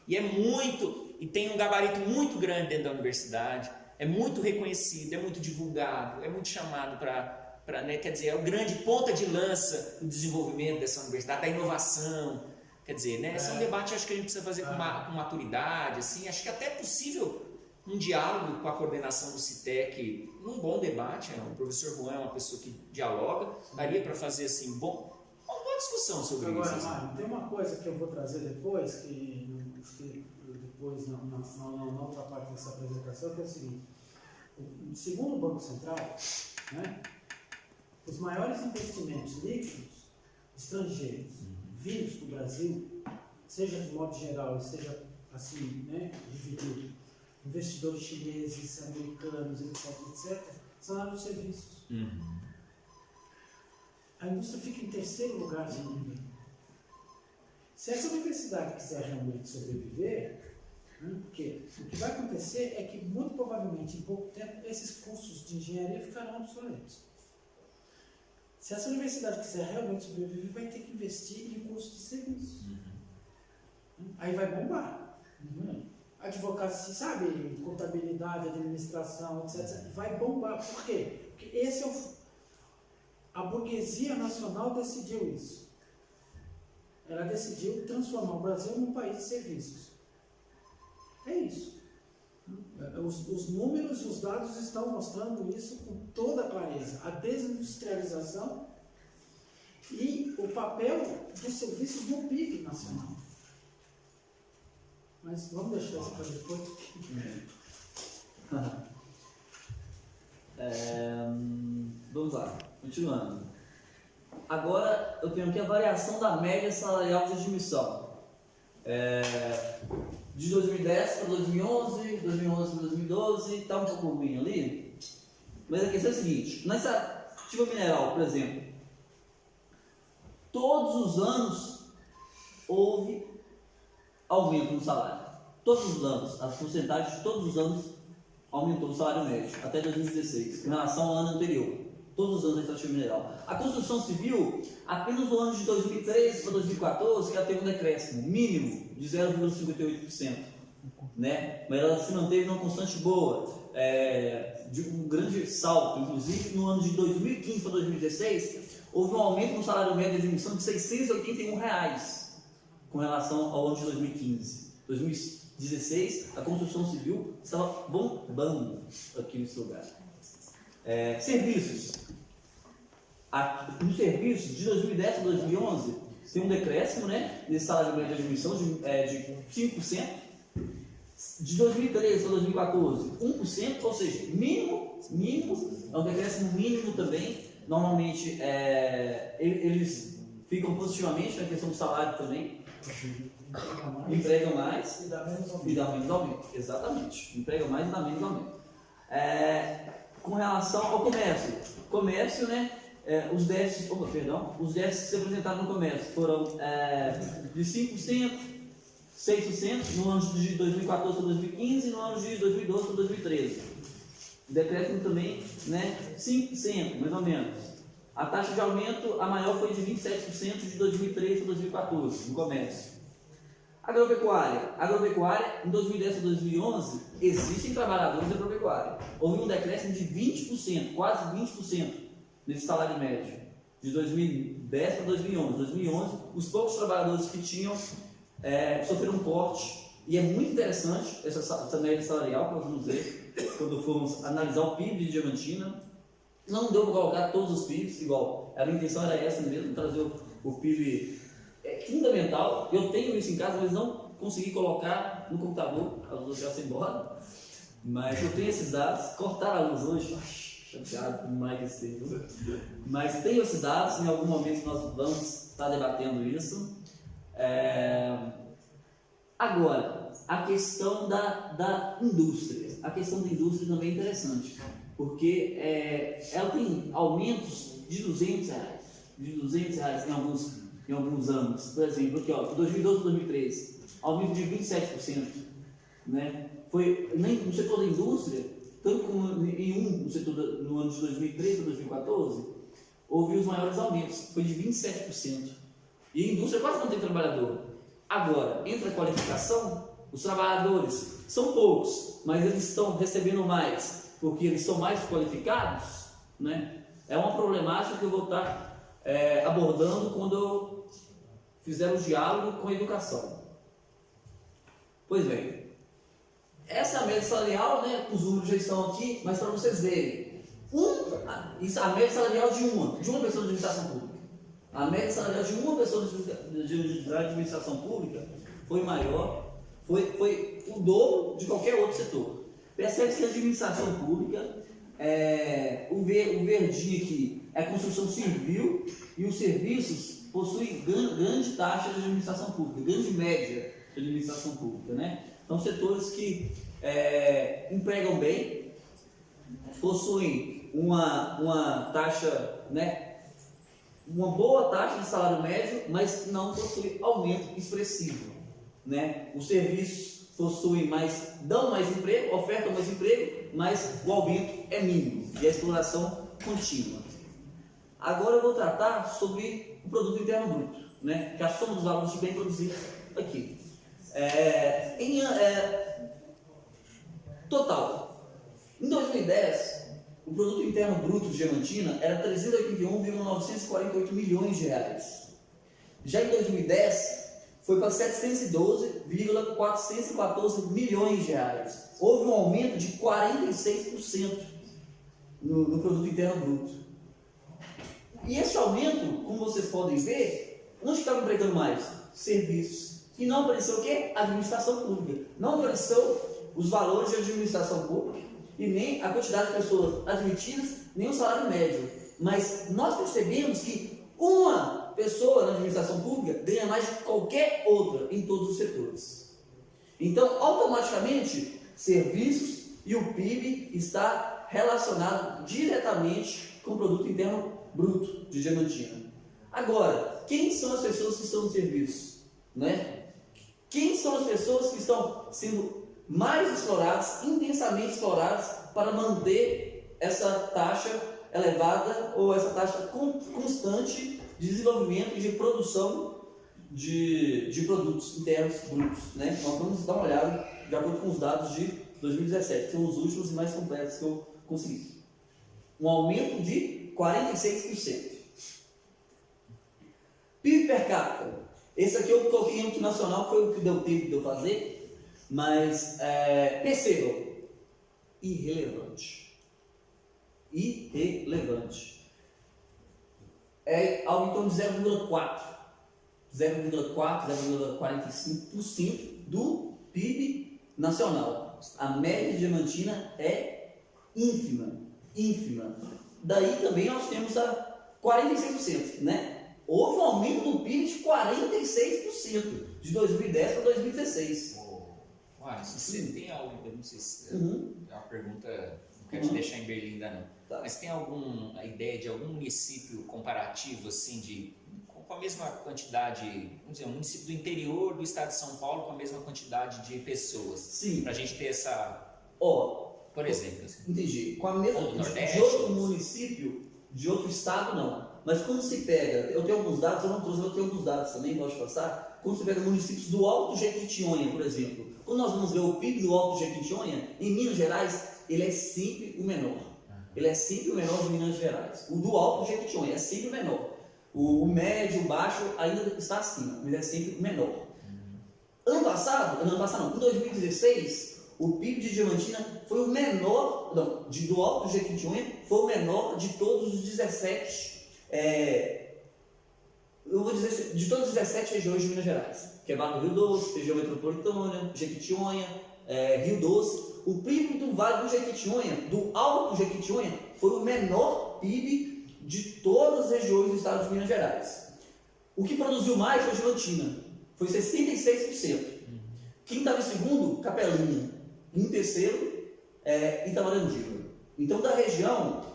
E é muito, e tem um gabarito muito grande dentro da universidade, é muito reconhecido, é muito divulgado, é muito chamado para, né, quer dizer, é o grande ponta de lança do desenvolvimento dessa universidade, da inovação, quer dizer, né, esse é um debate acho que a gente precisa fazer com maturidade, assim, acho que até é possível um diálogo com a coordenação do CITEC, um bom debate, né? O professor Juan é uma pessoa que dialoga, daria para fazer assim, uma boa discussão sobre Agora, isso. Mário, tem uma coisa que eu vou trazer depois, que depois na outra parte dessa apresentação, que é o seguinte: segundo o Banco Central, né, os maiores investimentos líquidos estrangeiros vindos do Brasil, seja de modo geral, seja assim, né, dividido, investidores chineses, americanos, etc., são na área dos serviços. A indústria fica em terceiro lugar, se não me engano. Se essa universidade quiser realmente sobreviver, né, porque o que vai acontecer é que, muito provavelmente, em pouco tempo, esses cursos de engenharia ficarão obsoletos. Se essa universidade quiser realmente sobreviver, vai ter que investir em cursos de serviços. Aí vai bombar. Advocacia, sabe, contabilidade, administração, etc., vai bombar. Por quê? Porque esse é a burguesia nacional decidiu isso. Ela decidiu transformar o Brasil num país de serviços. É isso. Os números e os dados estão mostrando isso com toda clareza. A desindustrialização e o papel dos serviços no PIB nacional. Mas vamos deixar isso para depois. Vamos lá, continuando. Agora eu tenho aqui a variação da média salarial de admissão. De 2010 para 2011, 2011 para 2012, está um pouco ruim ali. Mas a questão é a seguinte: nessa ativa mineral, por exemplo, todos os anos houve aumento no salário. Todos os anos, as porcentagens de todos os anos aumentou o salário médio, até 2016, em relação ao ano anterior. Todos os anos da ativa mineral. A construção civil, apenas no ano de 2013 para 2014, que ela teve um decréscimo mínimo de 0,58%, né? Mas ela se manteve numa constante boa, de um grande salto. Inclusive, no ano de 2015 para 2016, houve um aumento no salário médio de admissão de R$ 681 com relação ao ano de 2015. 2016, a construção civil estava bombando aqui nesse lugar. Serviços. Nos serviços, de 2010 para 2011, tem um decréscimo, né, nesse salário médio de admissão de 5%. De 2013 para 2014, 1%, ou seja, mínimo, é um decréscimo mínimo também. Normalmente, eles ficam positivamente na questão do salário também. Empregam mais e dá menos aumento. E dá menos aumento. Exatamente. Emprega mais e dá menos aumento. Com relação ao comércio, né? Os déficits que se apresentaram no comércio foram de 5%, 6% no ano de 2014 para 2015 e no ano de 2012 para 2013. Decréscimo também, né? 5%, mais ou menos. A taxa de aumento, a maior foi de 27% de 2013 para 2014, no comércio. Agropecuária, em 2010 a 2011, existem trabalhadores da agropecuária. Houve um decréscimo de 20%, quase 20% nesse salário médio, de 2010 para 2011. 2011, os poucos trabalhadores que tinham sofreram um corte, e é muito interessante essa média salarial que nós vamos ver quando formos analisar o PIB de Diamantina. Não deu para colocar todos os PIBs igual, a minha intenção era essa mesmo, trazer o PIB fundamental. Eu tenho isso em casa, mas não consegui colocar no computador, a luz já foi embora, mas eu tenho esses dados. Cortaram a luz hoje, chateado demais que seja, mas tenho esses dados. Em algum momento nós vamos estar debatendo isso. Agora, a questão da indústria. A questão da indústria também é interessante, porque ela tem aumentos de R$200 em alguns anos. Por exemplo, aqui, 2012 a 2013, aumento de 27%. Né? Foi no setor da indústria, tanto como no ano de 2013 a 2014, houve os maiores aumentos, foi de 27%. E a indústria quase não tem trabalhador. Agora, entra a qualificação, Os trabalhadores são poucos, mas eles estão recebendo mais porque eles são mais qualificados, né? É uma problemática que eu vou estar abordando quando eu fizer o diálogo com a educação. Pois bem, essa é a média salarial, né? Os números já estão aqui, mas para vocês verem, a média salarial de uma pessoa de administração pública. A média salarial de uma pessoa de administração pública foi maior, foi o dobro de qualquer outro setor. Percebe-se que a administração pública, o verdinho aqui é a construção civil e os serviços possuem grande taxa de administração pública, grande média de administração pública, né? São setores que empregam bem, possuem uma taxa, né? Uma boa taxa de salário médio, mas não possui aumento expressivo, né? Os serviços dão mais emprego, ofertam mais emprego, mas o aumento é mínimo e a exploração contínua. Agora eu vou tratar sobre o produto interno bruto, né? Que é a soma dos valores de bem produzidos aqui. Total, em 2010, o produto interno bruto de Diamantina era 381,948 milhões de reais. Já em 2010, foi para 712,414 milhões de reais. Houve um aumento de 46% no produto interno bruto. E esse aumento, como vocês podem ver, onde estava empregando mais? Serviços. E não apareceu o quê? Administração pública. Não apareceu os valores de administração pública e nem a quantidade de pessoas admitidas, nem o salário médio. Mas nós percebemos que uma pessoa na administração pública ganha mais de qualquer outra em todos os setores. Então, automaticamente, serviços e o PIB está relacionado diretamente com o produto interno bruto de Diamantina. Agora, quem são as pessoas que estão no serviço, né? Quem são as pessoas que estão sendo mais exploradas, intensamente exploradas, para manter essa taxa elevada ou essa taxa constante de desenvolvimento e de produção de produtos internos brutos, né? Nós vamos dar uma olhada de acordo com os dados de 2017, que são os últimos e mais completos que eu consegui. Um aumento de 46%. PIB per capita. Esse aqui eu coloquei em âmbito nacional, foi o que deu tempo de eu fazer, mas percebam, irrelevante. Irrelevante. É algo em torno de 0,45% do PIB nacional. A média de Diamantina é ínfima. Daí também nós temos a 46%, né? Houve um aumento do PIB de 46% de 2010 para 2016. Você tem algo, eu não sei se é uma pergunta, não quero te deixar em Berlinda não, Tá. mas tem alguma ideia de algum município comparativo assim com a mesma quantidade, vamos dizer, um município do interior do estado de São Paulo com a mesma quantidade de pessoas? Sim. Para a gente ter essa, por exemplo. Assim. Entendi. Com a mesma Ou do Nordeste, de outro município, de outro estado, não. Mas quando se pega, eu tenho alguns dados, eu não trouxe, eu tenho alguns dados também, posso passar. Quando se pega municípios do Alto Jequitinhonha, por exemplo, quando nós vamos ver o PIB do Alto Jequitinhonha, em Minas Gerais, ele é sempre o menor. Ele é sempre o menor de Minas Gerais. O do Alto Jequitinhonha é sempre o menor. O médio, o baixo ainda está acima, mas é sempre o menor. Ano passado não, em 2016, o PIB de Diamantina foi o menor, do Alto Jequitinhonha, foi o menor de todos os 17, eu vou dizer, de todas as 17 regiões de Minas Gerais, que é Vale do Rio Doce, região metropolitana, Jequitinhonha, Rio Doce. O PIB do Vale do Jequitinhonha, do Alto Jequitinhonha, foi o menor PIB de todas as regiões do estado de Minas Gerais. O que produziu mais foi Diamantina, foi 66%. Quem estava em segundo, Capelinha. Em terceiro, Itabarandiba. Então, da região,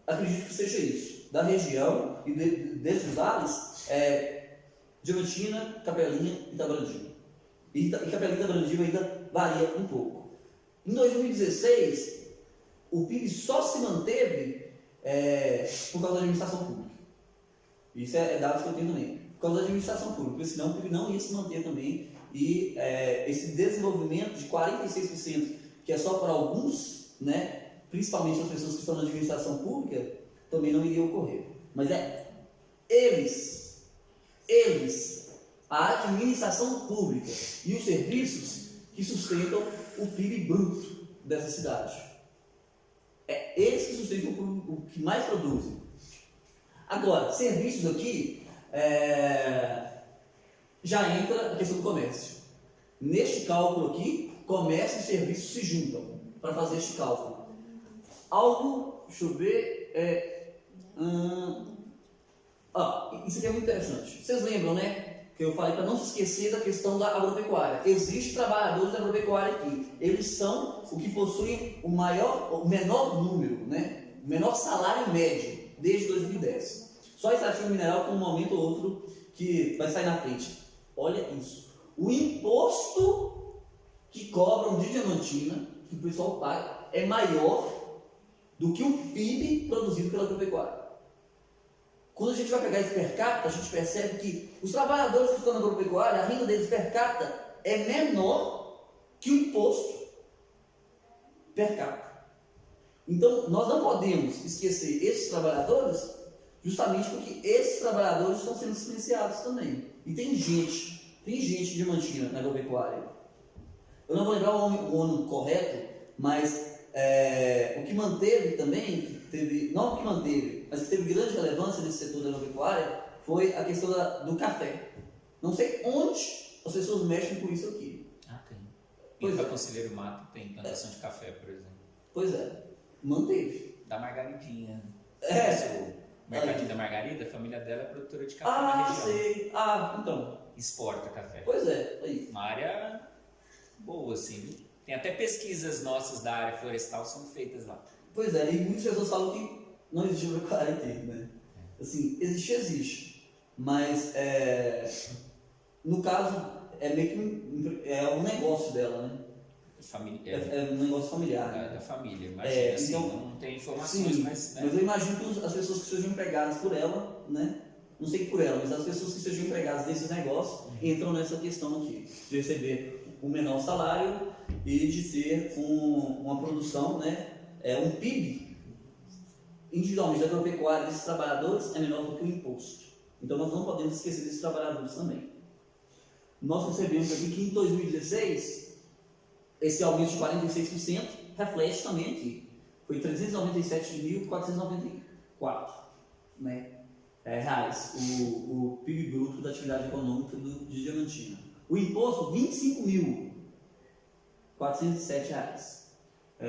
acredito que seja isso. Da região e desses vales, Diamantina, Capelinha e Itabarandiba. E Capelinha e Itabarandiba ainda varia um pouco. Em 2016, o PIB só se manteve por causa da administração pública. Isso é dados que eu tenho também. Por causa da administração pública, porque senão o PIB não ia se manter também e esse desenvolvimento de 46%, que é só para alguns, né, principalmente as pessoas que estão na administração pública, também não iria ocorrer. Mas eles, a administração pública e os serviços que sustentam o PIB bruto dessa cidade. É eles que sustentam o que mais produzem. Agora, serviços aqui, já entra a questão do comércio. Neste cálculo aqui, comércio e serviços se juntam para fazer este cálculo. Algo, deixa eu ver, isso aqui é muito interessante. Vocês lembram, né? Que eu falei para não se esquecer da questão da agropecuária. Existem trabalhadores da agropecuária aqui. Eles são o que possuem o menor número, né? O menor salário médio desde 2010. Só a extrativa mineral com um momento ou outro que vai sair na frente. Olha isso. O imposto que cobram de Diamantina, que o pessoal paga, é maior do que o PIB produzido pela agropecuária. Quando a gente vai pegar esse per capita, a gente percebe que os trabalhadores que estão na agropecuária, a renda deles per capita é menor que o imposto per capita. Então, nós não podemos esquecer esses trabalhadores, justamente porque esses trabalhadores estão sendo silenciados também. E tem gente de Diamantina na agropecuária. Eu não vou lembrar o ano correto, mas o que manteve também, não o que manteve, mas que teve grande relevância nesse setor da agropecuária, foi a questão do café. Não sei onde as pessoas mexem com isso aqui. Tem. Pois Em Conselheiro Mato tem plantação de café, por exemplo. Pois é, manteve. Da Margaridinha. O Mercadinho da Margarida, a família dela é produtora de café na região. Sei. Então. Exporta café. Pois é, aí. Uma área boa, assim, viu? Tem até pesquisas nossas da área florestal são feitas lá. Pois é, e muitas pessoas falam que não existe agropecuária aqui, né? Assim, existe. Mas, no caso, é meio que um negócio dela, né? É um negócio familiar. Da família, imagina, assim, então, não tem informações, sim, mas... Né? Mas eu imagino que as pessoas que sejam empregadas por ela, né? Não sei por ela, mas as pessoas que sejam empregadas nesse negócio entram nessa questão aqui, de receber um menor salário e de ter uma produção, né? Um PIB, individualmente da agropecuária desses trabalhadores é menor do que o imposto. Então nós não podemos esquecer desses trabalhadores também. Nós recebemos aqui que em 2016, esse aumento de 46% reflete também aqui. Foi 397.494, né? Reais, o PIB bruto da atividade econômica de Diamantina. O imposto, R$ 25.407 reais.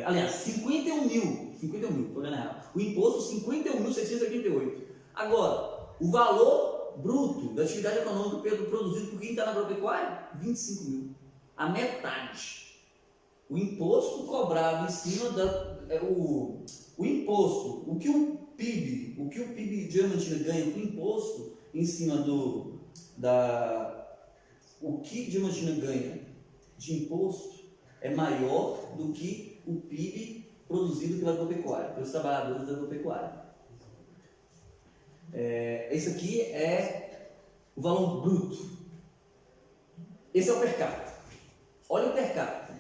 Aliás, 51 mil, estou olhando errado. O imposto, 51.688. Agora, o valor bruto da atividade econômica produzido por quem está na agropecuária, 25 mil. A metade. O imposto cobrado em cima o imposto, o que o PIB Diamantina ganha com imposto em cima o que Diamantina ganha de imposto é maior do que o PIB produzido pela agropecuária, pelos trabalhadores da agropecuária. Esse aqui é o valor bruto. Esse é o per capita. Olha o per capita.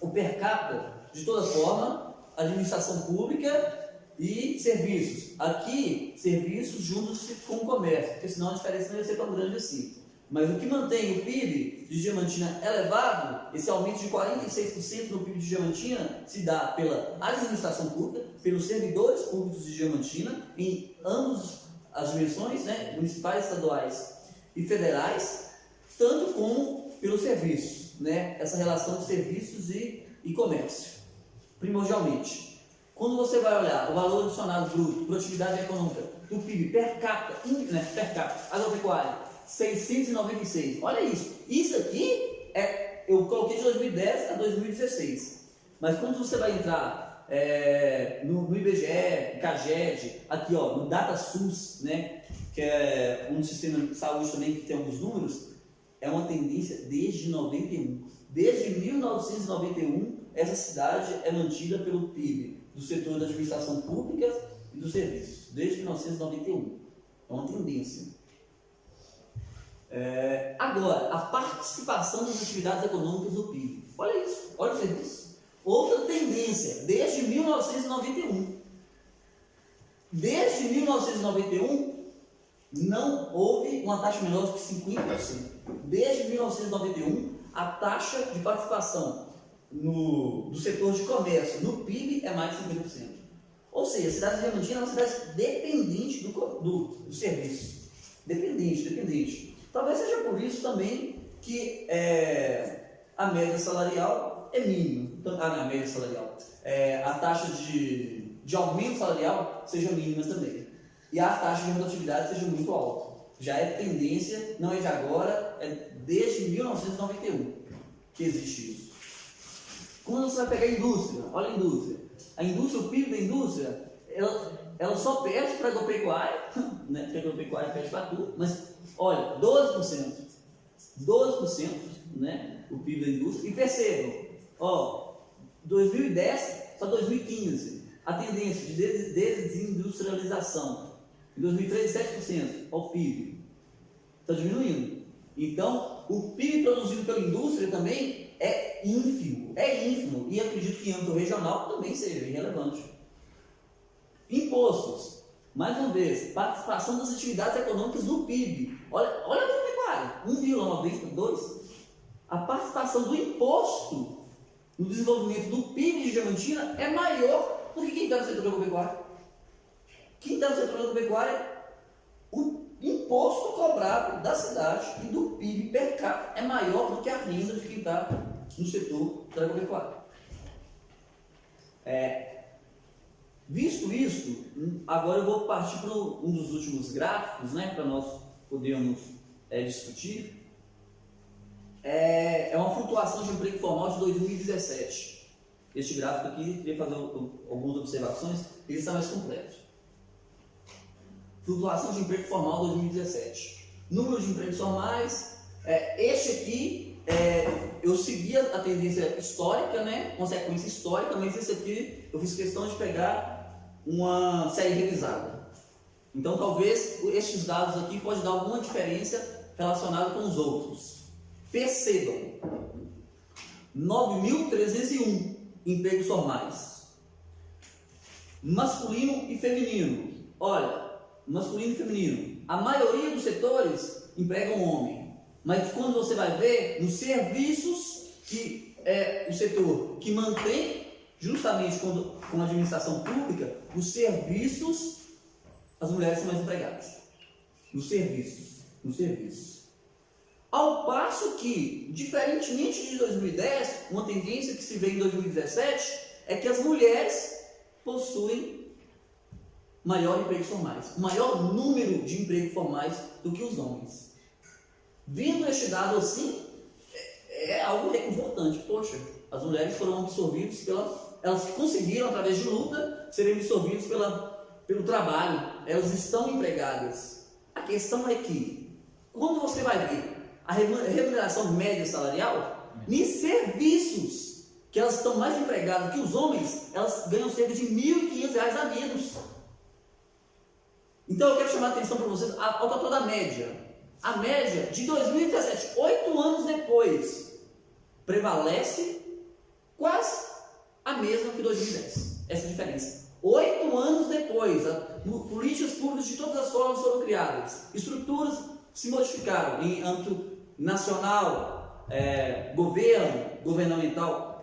O per capita, de toda forma, administração pública e serviços. Aqui, serviços juntos com o comércio, porque senão a diferença não ia ser tão grande assim. Mas o que mantém o PIB de Diamantina elevado, esse aumento de 46% no PIB de Diamantina, se dá pela administração pública, pelos servidores públicos de Diamantina, em ambas as dimensões, né, municipais, estaduais e federais, tanto como pelos serviços, né, essa relação de serviços e comércio, primordialmente. Quando você vai olhar o valor adicionado bruto por atividade econômica do PIB per capita, agropecuária, 696. Olha isso. Isso aqui eu coloquei de 2010 a 2016. Mas quando você vai entrar no IBGE, CAGED, aqui ó, no DataSUS, né, que é um sistema de saúde também que tem alguns números, é uma tendência desde 91. Desde 1991, essa cidade é mantida pelo PIB do setor da administração pública e dos serviços, desde 1991. É uma tendência. Agora, a participação das atividades econômicas do PIB. Olha isso, olha o serviço. Outra tendência, desde 1991. Desde 1991, não houve uma taxa menor do que 50%. Desde 1991, a taxa de participação do setor de comércio no PIB é mais de 50%. Ou seja, a cidade de Diamantina é uma cidade dependente do serviço. Dependente. Talvez seja por isso também que a média salarial é mínima. A média salarial. A taxa de aumento salarial seja mínima também. E a taxa de rotatividade seja muito alta. Já é tendência, não é de agora, é desde 1991 que existe isso. Quando você vai pegar a indústria, olha a indústria. A indústria, o PIB da indústria, ela só perde para a agropecuária, né? Porque a agropecuária perde para tudo, mas olha, 12%, né? O PIB da indústria. E percebam, 2010 para 2015, a tendência de desindustrialização. Em 2013, 7% ao PIB. Está diminuindo. Então, o PIB produzido pela indústria também é ínfimo. E acredito que em âmbito regional também seja irrelevante. Impostos. Mais uma vez, participação das atividades econômicas do PIB. Olha a agropecuária, 1,92%. A participação do imposto no desenvolvimento do PIB de Diamantina é maior do que quem está no setor agropecuário. Quem está no setor agropecuário, o imposto cobrado da cidade e do PIB per capita é maior do que a renda de quem está no setor agropecuário. Visto isso, agora eu vou partir para um dos últimos gráficos, né, para nós podermos discutir. É uma flutuação de emprego formal de 2017. Este gráfico aqui, eu queria fazer algumas observações, ele está mais completo. Flutuação de emprego formal 2017. Número de empregos formais. Este aqui, eu segui a tendência histórica, né? Consequência histórica, mas esse aqui eu fiz questão de pegar uma série revisada. Então, talvez estes dados aqui podem dar alguma diferença relacionada com os outros. Percebam, 9.301 empregos formais. Masculino e feminino. Olha, masculino e feminino. A maioria dos setores empregam homem. Mas quando você vai ver, nos serviços, que é o setor que mantém, justamente com a administração pública, os serviços, as mulheres são mais empregadas. Nos serviços. Ao passo que, diferentemente de 2010, uma tendência que se vê em 2017 é que as mulheres possuem maior empregos formais, maior número de empregos formais do que os homens. Vendo este dado assim, é algo reconfortante. Poxa, as mulheres foram absorvidas elas conseguiram, através de luta, serem absorvidas pelo trabalho, elas estão empregadas. A questão é que, quando você vai ver a remuneração média salarial, em serviços que elas estão mais empregadas que os homens, elas ganham cerca de R$ 1.500 a menos. Então eu quero chamar a atenção para vocês ao total da média. A média de 2017, 8 anos depois, prevalece quase a mesma que 2010. Essa é a diferença. 8 anos depois, políticas públicas de todas as formas foram criadas, estruturas se modificaram em âmbito nacional, governamental.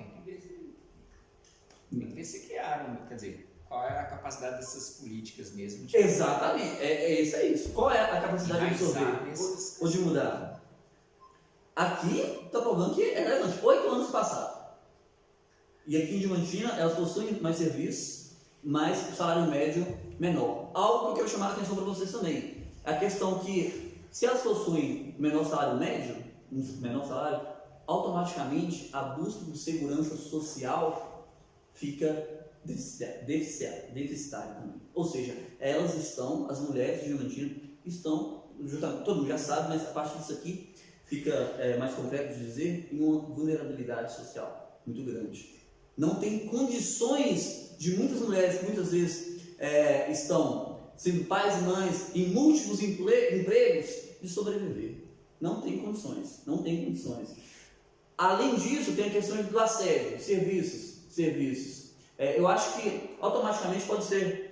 Tem que ver se criaram, quer dizer, qual é a capacidade dessas políticas mesmo? Exatamente, é isso. Qual é a capacidade de absorver ou de mudar? Aqui está provando que é relevante. 8 anos passados. E aqui em Diamantina, elas possuem mais serviços, mas o salário médio menor. Algo que eu quero chamar a atenção para vocês também. A questão que, se elas possuem menor salário médio, automaticamente a busca por segurança social fica deficitária também. Ou seja, elas estão, as mulheres de Diamantina estão, todo mundo já sabe, mas a partir disso aqui fica mais concreto de dizer, em uma vulnerabilidade social muito grande. Não tem condições de muitas mulheres que muitas vezes estão sendo pais e mães em múltiplos empregos de sobreviver. Não tem condições, não tem condições. Além disso, tem a questão do assédio, serviços. Eu acho que automaticamente pode ser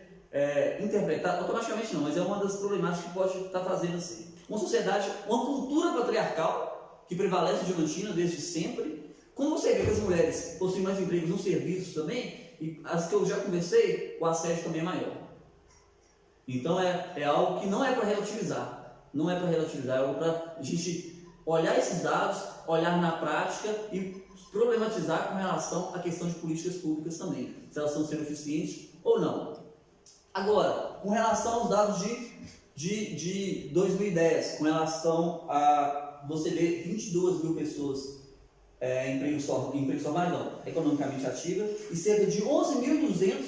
interpretado, automaticamente não, mas é uma das problemáticas que pode estar fazendo assim. Uma sociedade, uma cultura patriarcal que prevalece em Diamantina desde sempre. Como você vê que as mulheres possuem mais empregos nos serviços também, e as que eu já conversei, o assédio também é maior. Então é algo que não é para relativizar, é algo para a gente olhar esses dados, olhar na prática e problematizar com relação à questão de políticas públicas também, se elas estão sendo eficientes ou não. Agora, com relação aos dados de 2010, com relação a você ver 22 mil pessoas empregos formais, não, economicamente ativas, e cerca de 11.200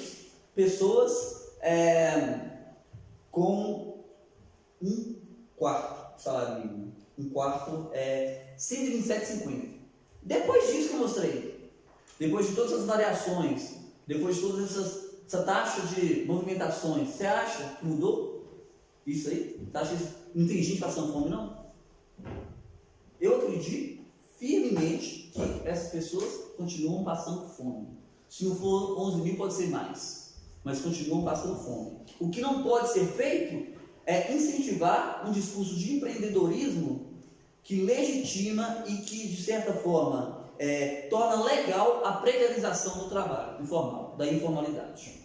pessoas com um quarto salário mínimo. Um quarto é 127,50. Depois disso que eu mostrei, depois de todas as variações, depois de toda essa taxa de movimentações, você acha que mudou isso aí? Você acha que não tem gente passando fome, não? Eu acredito firmemente que essas pessoas continuam passando fome. Se não for 11 mil, pode ser mais, mas continuam passando fome. O que não pode ser feito é incentivar um discurso de empreendedorismo que legitima e que, de certa forma, torna legal a precarização do trabalho informal, da informalidade.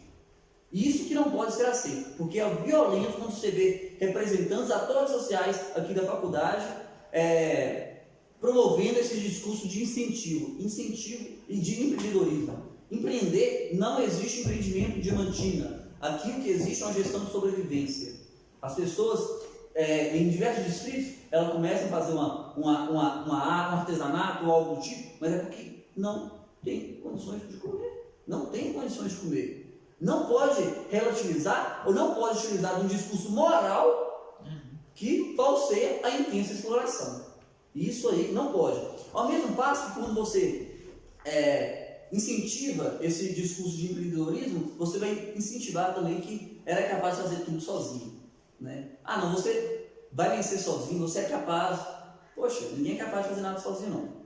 Isso que não pode ser assim, porque é violento quando você vê representantes, atores sociais aqui da faculdade, promovendo esse discurso de incentivo e de empreendedorismo. Empreender, não existe empreendimento diamantina. Aqui o que existe é uma gestão de sobrevivência. As pessoas, em diversos distritos, elas começam a fazer um artesanato ou algo do tipo, mas é porque não tem condições de comer. Não tem condições de comer. Não pode relativizar ou não pode utilizar um discurso moral que falseia a intensa exploração. Isso aí não pode. Ao mesmo passo que quando você incentiva esse discurso de empreendedorismo, você vai incentivar também que era capaz de fazer tudo sozinho. Né? Ah, não, você vai vencer sozinho, você é capaz. Poxa, ninguém é capaz de fazer nada sozinho, não.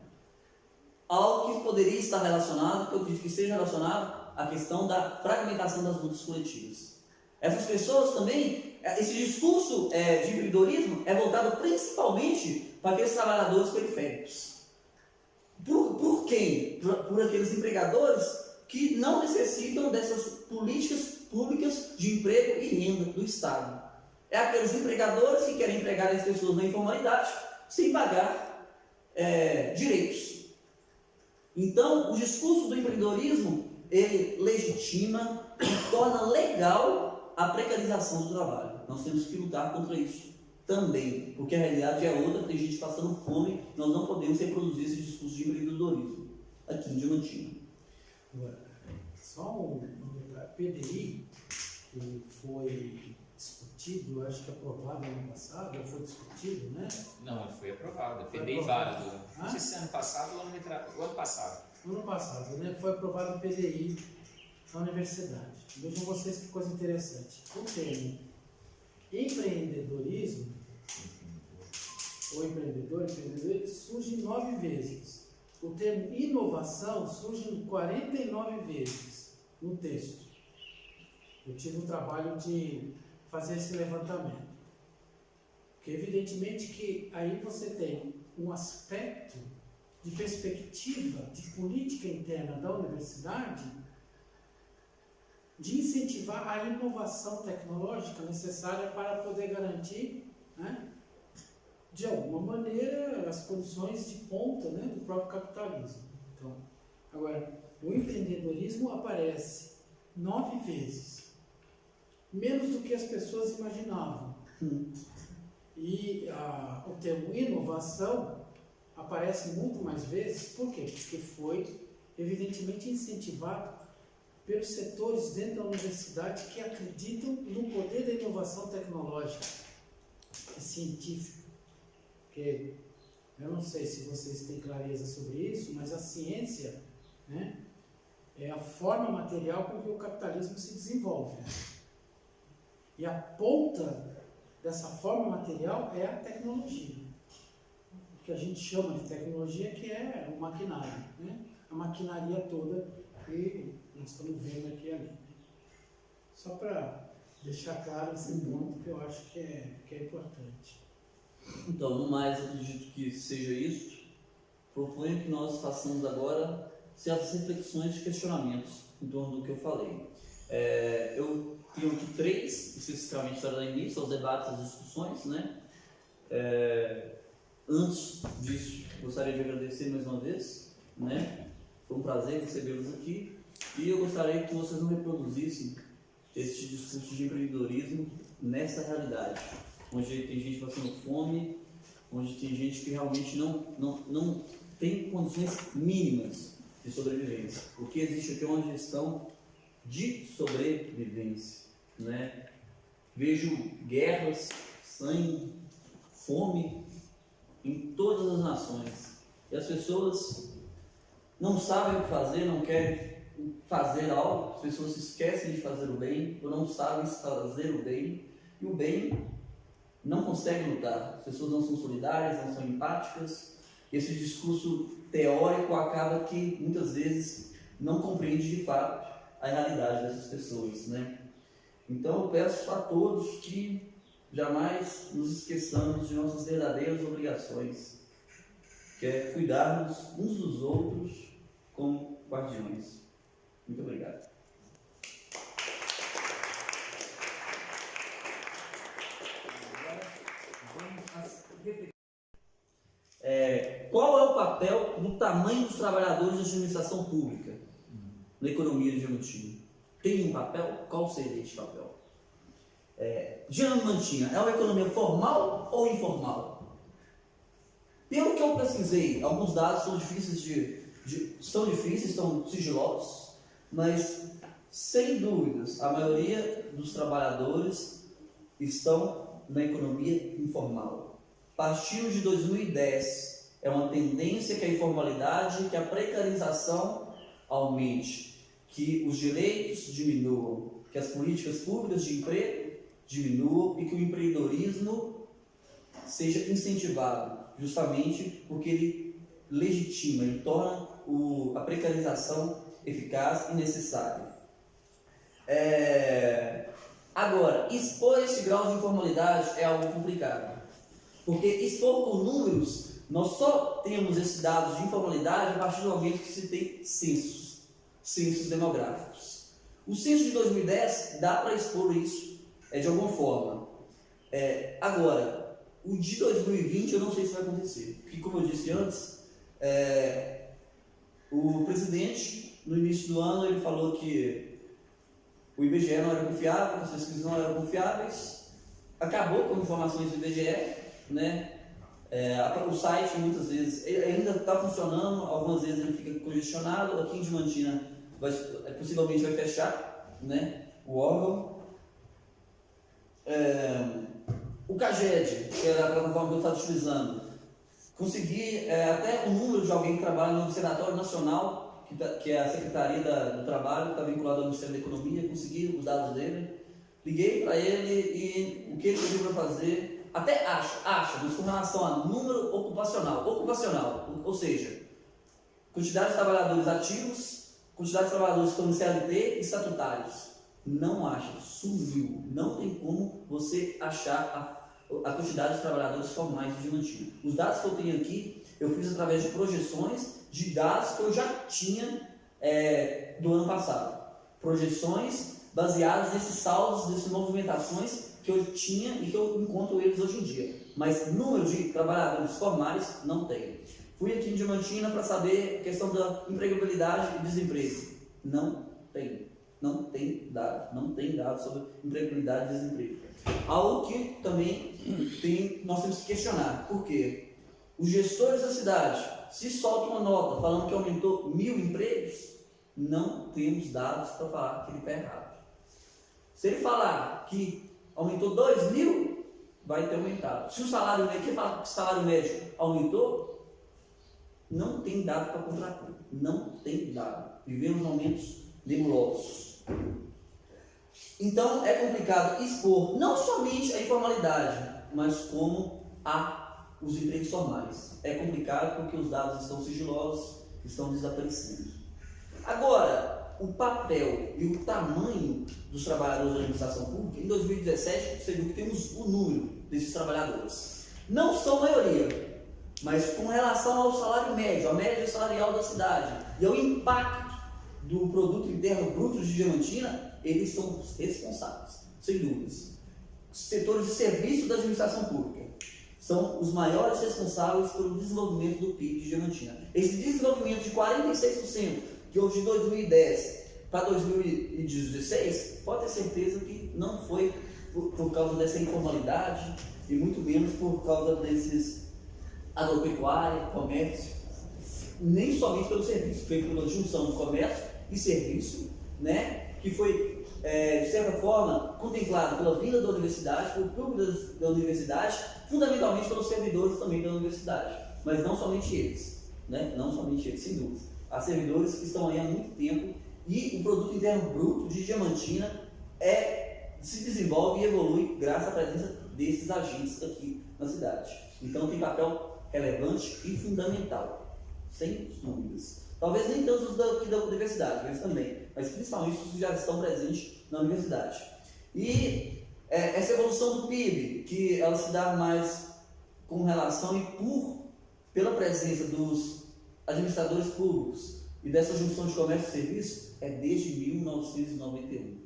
Algo que poderia estar relacionado, que eu acredito que seja relacionado à questão da fragmentação das lutas coletivas. Essas pessoas também, esse discurso de empreendedorismo é voltado principalmente para aqueles trabalhadores periféricos. Por quem? Por aqueles empregadores que não necessitam dessas políticas públicas de emprego e renda do Estado. É aqueles empregadores que querem empregar as pessoas na informalidade sem pagar direitos. Então, o discurso do empreendedorismo, ele legitima e torna legal a precarização do trabalho. Nós temos que lutar contra isso também, porque a realidade é outra, tem gente passando fome, nós não podemos reproduzir esse discurso de empreendedorismo aqui em Diamantina. Só um detalhe, PDI, que foi discutido, acho que aprovado ano passado, ou foi discutido, né? Não, foi aprovado, PDI válido. Não sei se ano passado ou o ano passado. Ano passado, né? Foi aprovado o PDI na universidade. Vejam vocês que coisa interessante. O termo empreendedorismo, ou empreendedor, surge 9 vezes. O termo inovação surge 49 vezes no texto. Eu tive o trabalho de fazer esse levantamento. Porque evidentemente que aí você tem um aspecto de perspectiva de política interna da universidade de incentivar a inovação tecnológica necessária para poder garantir, né, de alguma maneira, as condições de ponta, né, do próprio capitalismo. Então, agora, o empreendedorismo aparece 9 vezes, menos do que as pessoas imaginavam. E o termo inovação aparece muito mais vezes. Por quê? Porque foi evidentemente incentivado pelos setores dentro da universidade que acreditam no poder da inovação tecnológica e científica. Porque eu não sei se vocês têm clareza sobre isso, mas a ciência, né, é a forma material com que o capitalismo se desenvolve. E a ponta dessa forma material é a tecnologia. que a gente chama de tecnologia, que é o maquinário, né? A maquinaria toda que nós estamos vendo aqui e ali. Só para deixar claro esse ponto que eu acho que é importante. Então, no mais, acredito que seja isso. Proponho que nós façamos agora certas reflexões e questionamentos em torno do que eu falei. Eu tenho aqui 3, especificamente para dar início aos debates, às discussões, né? Antes disso, gostaria de agradecer mais uma vez, né? Foi um prazer recebê-los aqui e eu gostaria que vocês não reproduzissem este discurso de empreendedorismo nessa realidade, onde tem gente passando fome, onde tem gente que realmente não tem condições mínimas de sobrevivência. O que existe aqui é uma gestão de sobrevivência, né? Vejo guerras, sangue, fome em todas as nações. E as pessoas não sabem o que fazer, não querem fazer algo, as pessoas se esquecem de fazer o bem, ou não sabem fazer o bem, e o bem não consegue lutar. As pessoas não são solidárias, não são empáticas. Esse discurso teórico acaba que muitas vezes não compreende de fato a realidade dessas pessoas, né? Então eu peço a todos que jamais nos esqueçamos de nossas verdadeiras obrigações, que é cuidarmos uns dos outros como guardiões. Muito obrigado. Qual é o papel do tamanho dos trabalhadores da administração pública na economia de Diamantina? Tem um papel? Qual seria esse papel? Diamantina é uma economia formal ou informal? Pelo que eu pesquisei, alguns dados são difíceis estão sigilosos, mas sem dúvidas a maioria dos trabalhadores estão na economia informal. A partir de 2010 é uma tendência que a informalidade, que a precarização aumente, que os direitos diminuam, que as políticas públicas de emprego diminuam e que o empreendedorismo seja incentivado, justamente porque ele legitima, ele torna a precarização eficaz e necessária. Agora, expor esse grau de informalidade é algo complicado, porque expor com números, nós só temos esses dados de informalidade a partir do momento que se tem censos demográficos. O censo de 2010 dá para expor isso de alguma forma. Agora, o de 2020 eu não sei se vai acontecer, porque como eu disse antes, o presidente, no início do ano, ele falou que o IBGE não era confiável, as pesquisas não eram confiáveis, acabou com informações do IBGE, né? O site muitas vezes ainda está funcionando, algumas vezes ele fica congestionado. Aqui em Diamantina possivelmente vai fechar, né, o órgão. O CAGED, que era a plataforma que eu estava utilizando, consegui até o número de alguém que trabalha no Senatório Nacional, que é a Secretaria do Trabalho, que está vinculada ao Ministério da Economia, consegui os dados dele, liguei para ele e o que ele pediu para fazer. Até acha, mas com relação a número ocupacional, ou seja, quantidade de trabalhadores ativos, quantidade de trabalhadores que estão no CLT e estatutários. Não acha, sumiu. Não tem como você achar a quantidade de trabalhadores formais de Diamantina. Os dados que eu tenho aqui, eu fiz através de projeções de dados que eu já tinha do ano passado. Projeções baseadas nesses saldos, nessas movimentações que eu tinha e que eu encontro eles hoje em dia. Mas número de trabalhadores formais não tem. Fui aqui em Diamantina para saber a questão da empregabilidade e desemprego. Não tem dados sobre empregabilidade e desemprego. Algo que também nós temos que questionar. Por quê? Os gestores da cidade, se soltam uma nota falando que aumentou 1.000 empregos, não temos dados para falar que ele está errado. Se ele falar que aumentou 2.000, vai ter aumentado. Se o salário médio, quem fala que o salário médio aumentou, não tem dado para contrapor. Não tem dado. Vivemos momentos nebulosos. Então é complicado expor não somente a informalidade, mas como a os empregos formais. É complicado porque os dados estão sigilosos, estão desaparecendo. Agora, o papel e o tamanho dos trabalhadores da administração pública, em 2017, você viu que temos o número desses trabalhadores. Não são a maioria, mas com relação ao salário médio, a média salarial da cidade e ao impacto do produto interno bruto de Diamantina, eles são responsáveis, sem dúvidas. Os setores de serviço da administração pública são os maiores responsáveis pelo desenvolvimento do PIB de Diamantina. Esse desenvolvimento de 46%, que houve de 2010 para 2016, pode ter certeza que não foi por causa dessa informalidade e muito menos por causa desses agropecuária, comércio, nem somente pelo serviço, foi pela junção de comércio e serviço, né, que foi, de certa forma, contemplado pela vida da universidade, pelo público da universidade, fundamentalmente pelos servidores também da universidade, mas não somente eles, né, não somente eles, sem dúvida. Há servidores que estão aí há muito tempo e o produto interno bruto de Diamantina se desenvolve e evolui graças à presença desses agentes aqui na cidade. Então tem papel relevante e fundamental, sem dúvidas. Talvez nem tanto os da universidade, mas também, mas principalmente os que já estão presentes na universidade. E essa evolução do PIB, que ela se dá mais com relação e pela presença dos administradores públicos e dessa junção de comércio e serviço, é desde 1991.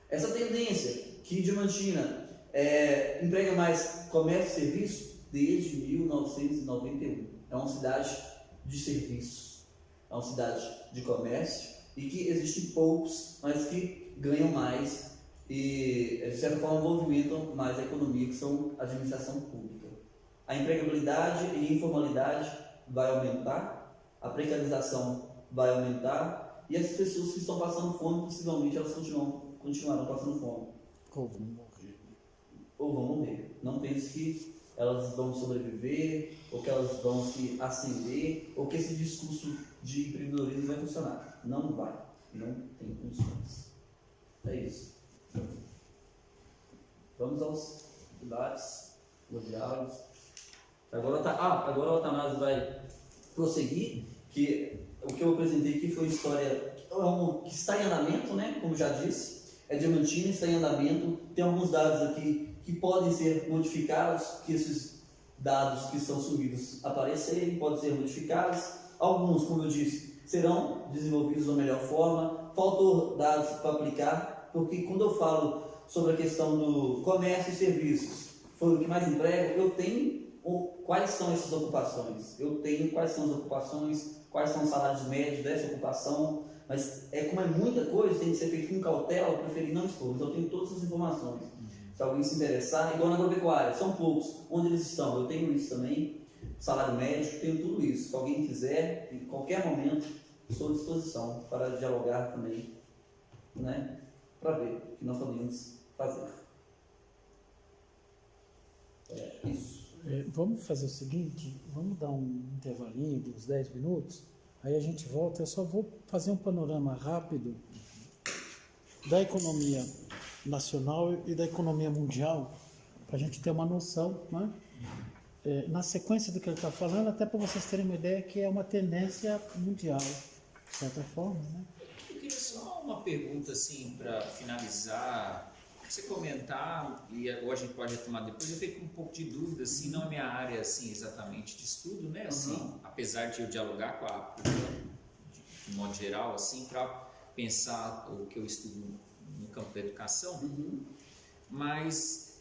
Essa tendência que Diamantina emprega mais comércio e serviço desde 1991. É uma cidade de serviço, é uma cidade de comércio e que existem poucos, mas que ganham mais e, de certa forma, movimentam mais a economia, que são a administração pública. A empregabilidade e a informalidade vai aumentar, a precarização vai aumentar e as pessoas que estão passando fome, possivelmente elas continuarão passando fome. Ou vão morrer. Ou vão morrer. Não pense que elas vão sobreviver, ou que elas vão se ascender, ou que esse discurso de empreendedorismo vai funcionar. Não vai. Não tem condições. É isso. Vamos aos debates, os diálogos. Agora o Atanásio vai prosseguir, que o que eu apresentei aqui foi história que está em andamento, né? Como já disse, é Diamantina, está em andamento. Tem alguns dados aqui que podem ser modificados, que esses dados que são subidos aparecerem, podem ser modificados. Alguns, como eu disse, serão desenvolvidos da melhor forma. Faltou dados para aplicar, porque quando eu falo sobre a questão do comércio e serviços, foi o que mais emprego, eu tenho quais são essas ocupações, eu tenho quais são as ocupações, quais são os salários médios dessa ocupação, mas como é muita coisa, tem que ser feito com cautela, eu preferi não expor, mas eu tenho todas as informações. Se alguém se interessar, igual na agropecuária, são poucos, onde eles estão, eu tenho isso também, salário médio, tenho tudo isso. Se alguém quiser, em qualquer momento, estou à disposição para dialogar também, né, para ver o que nós podemos fazer. Isso. Vamos fazer o seguinte, vamos dar um intervalinho de uns 10 minutos, aí a gente volta. Eu só vou fazer um panorama rápido da economia nacional e da economia mundial, para a gente ter uma noção, né? Na sequência do que ele está falando, até para vocês terem uma ideia que é uma tendência mundial, de certa forma, né? Eu queria só uma pergunta assim para finalizar. Você comentar, ou a gente pode retomar depois, eu fiquei com um pouco de dúvida, assim, não é minha área assim, exatamente de estudo, né? Assim, apesar de eu dialogar com a cultura de modo geral, assim, para pensar o que eu estudo no campo da educação, mas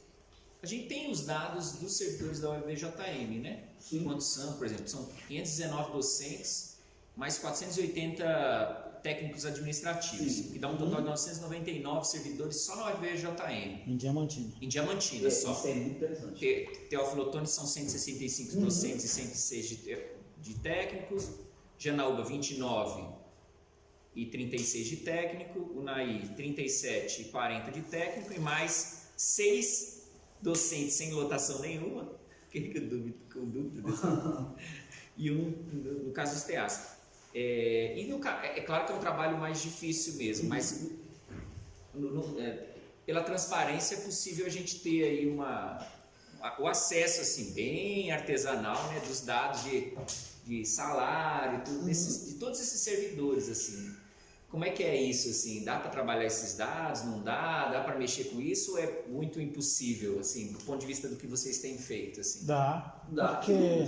a gente tem os dados dos servidores da UFVJM, né? Sim. Quantos são, por exemplo, são 519 docentes, mais 480 técnicos administrativos, Sim. que dá um total de 999 servidores só na UFVJM. Em Diamantina. Em Diamantina só. Isso é muito interessante. Teófilo Otoni são 165 docentes e 106 de técnicos, Janaúba 29 e 36 de técnico, Unai 37 e 40 de técnico e mais 6 docentes sem lotação nenhuma, que com dúvida e no caso dos TEAs. É claro que é um trabalho mais difícil mesmo, mas pela transparência é possível a gente ter aí uma o acesso assim, bem artesanal, né, dos dados de salário, tudo de todos esses servidores, assim. Como é que é isso, assim? Dá para trabalhar esses dados? Não dá? Dá para mexer com isso? Ou é muito impossível, assim, do ponto de vista do que vocês têm feito, assim? Dá, Dá. porque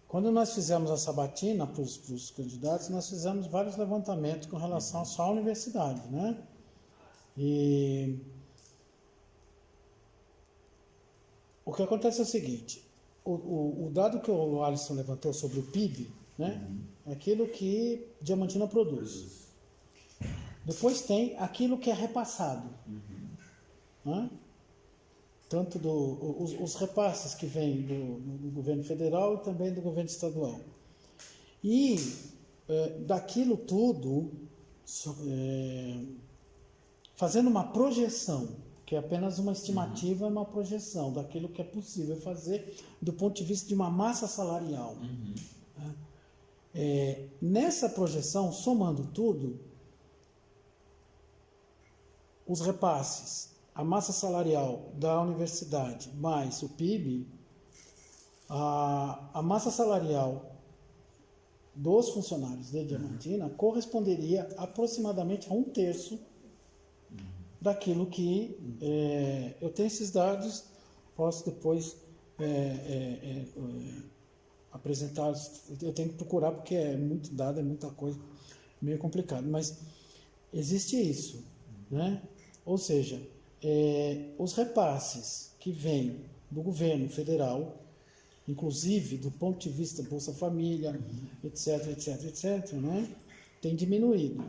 quando nós fizemos a sabatina para os candidatos, nós fizemos vários levantamentos com relação só à universidade, né? E o que acontece é o seguinte, o dado que o Alisson levantou sobre o PIB, né? É aquilo que Diamantina produz. Depois tem aquilo que é repassado, né? Tanto os repasses que vêm do governo federal e também do governo estadual. E daquilo tudo, fazendo uma projeção, que é apenas uma estimativa, uma projeção daquilo que é possível fazer do ponto de vista de uma massa salarial. Nessa projeção, somando tudo, os repasses, a massa salarial da universidade mais o PIB, a massa salarial dos funcionários de Diamantina corresponderia aproximadamente a 1/3 daquilo que eu tenho esses dados, posso depois apresentá-los. Eu tenho que procurar porque é muito dado, é muita coisa, meio complicado, mas existe isso, né? Ou seja, os repasses que vêm do governo federal, inclusive do ponto de vista Bolsa Família, etc, né, tem diminuído.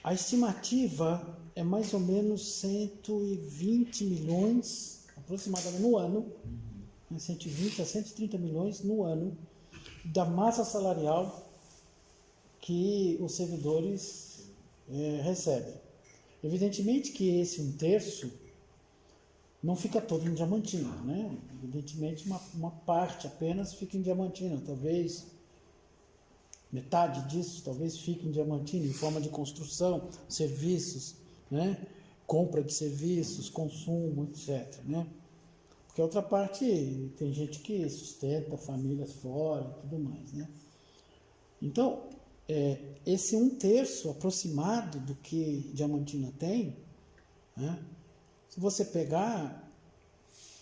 A estimativa é mais ou menos 120 milhões, aproximadamente, no ano, 120 a 130 milhões no ano, da massa salarial que os servidores recebem. Evidentemente que esse 1/3 não fica todo em Diamantina, né? Evidentemente uma parte apenas fica em Diamantina, talvez metade disso talvez fique em Diamantina, em forma de construção, serviços, né? Compra de serviços, consumo, etc, né? Porque a outra parte tem gente que sustenta famílias fora e tudo mais, né? Então, esse 1/3 aproximado do que Diamantina tem, né? Se você pegar,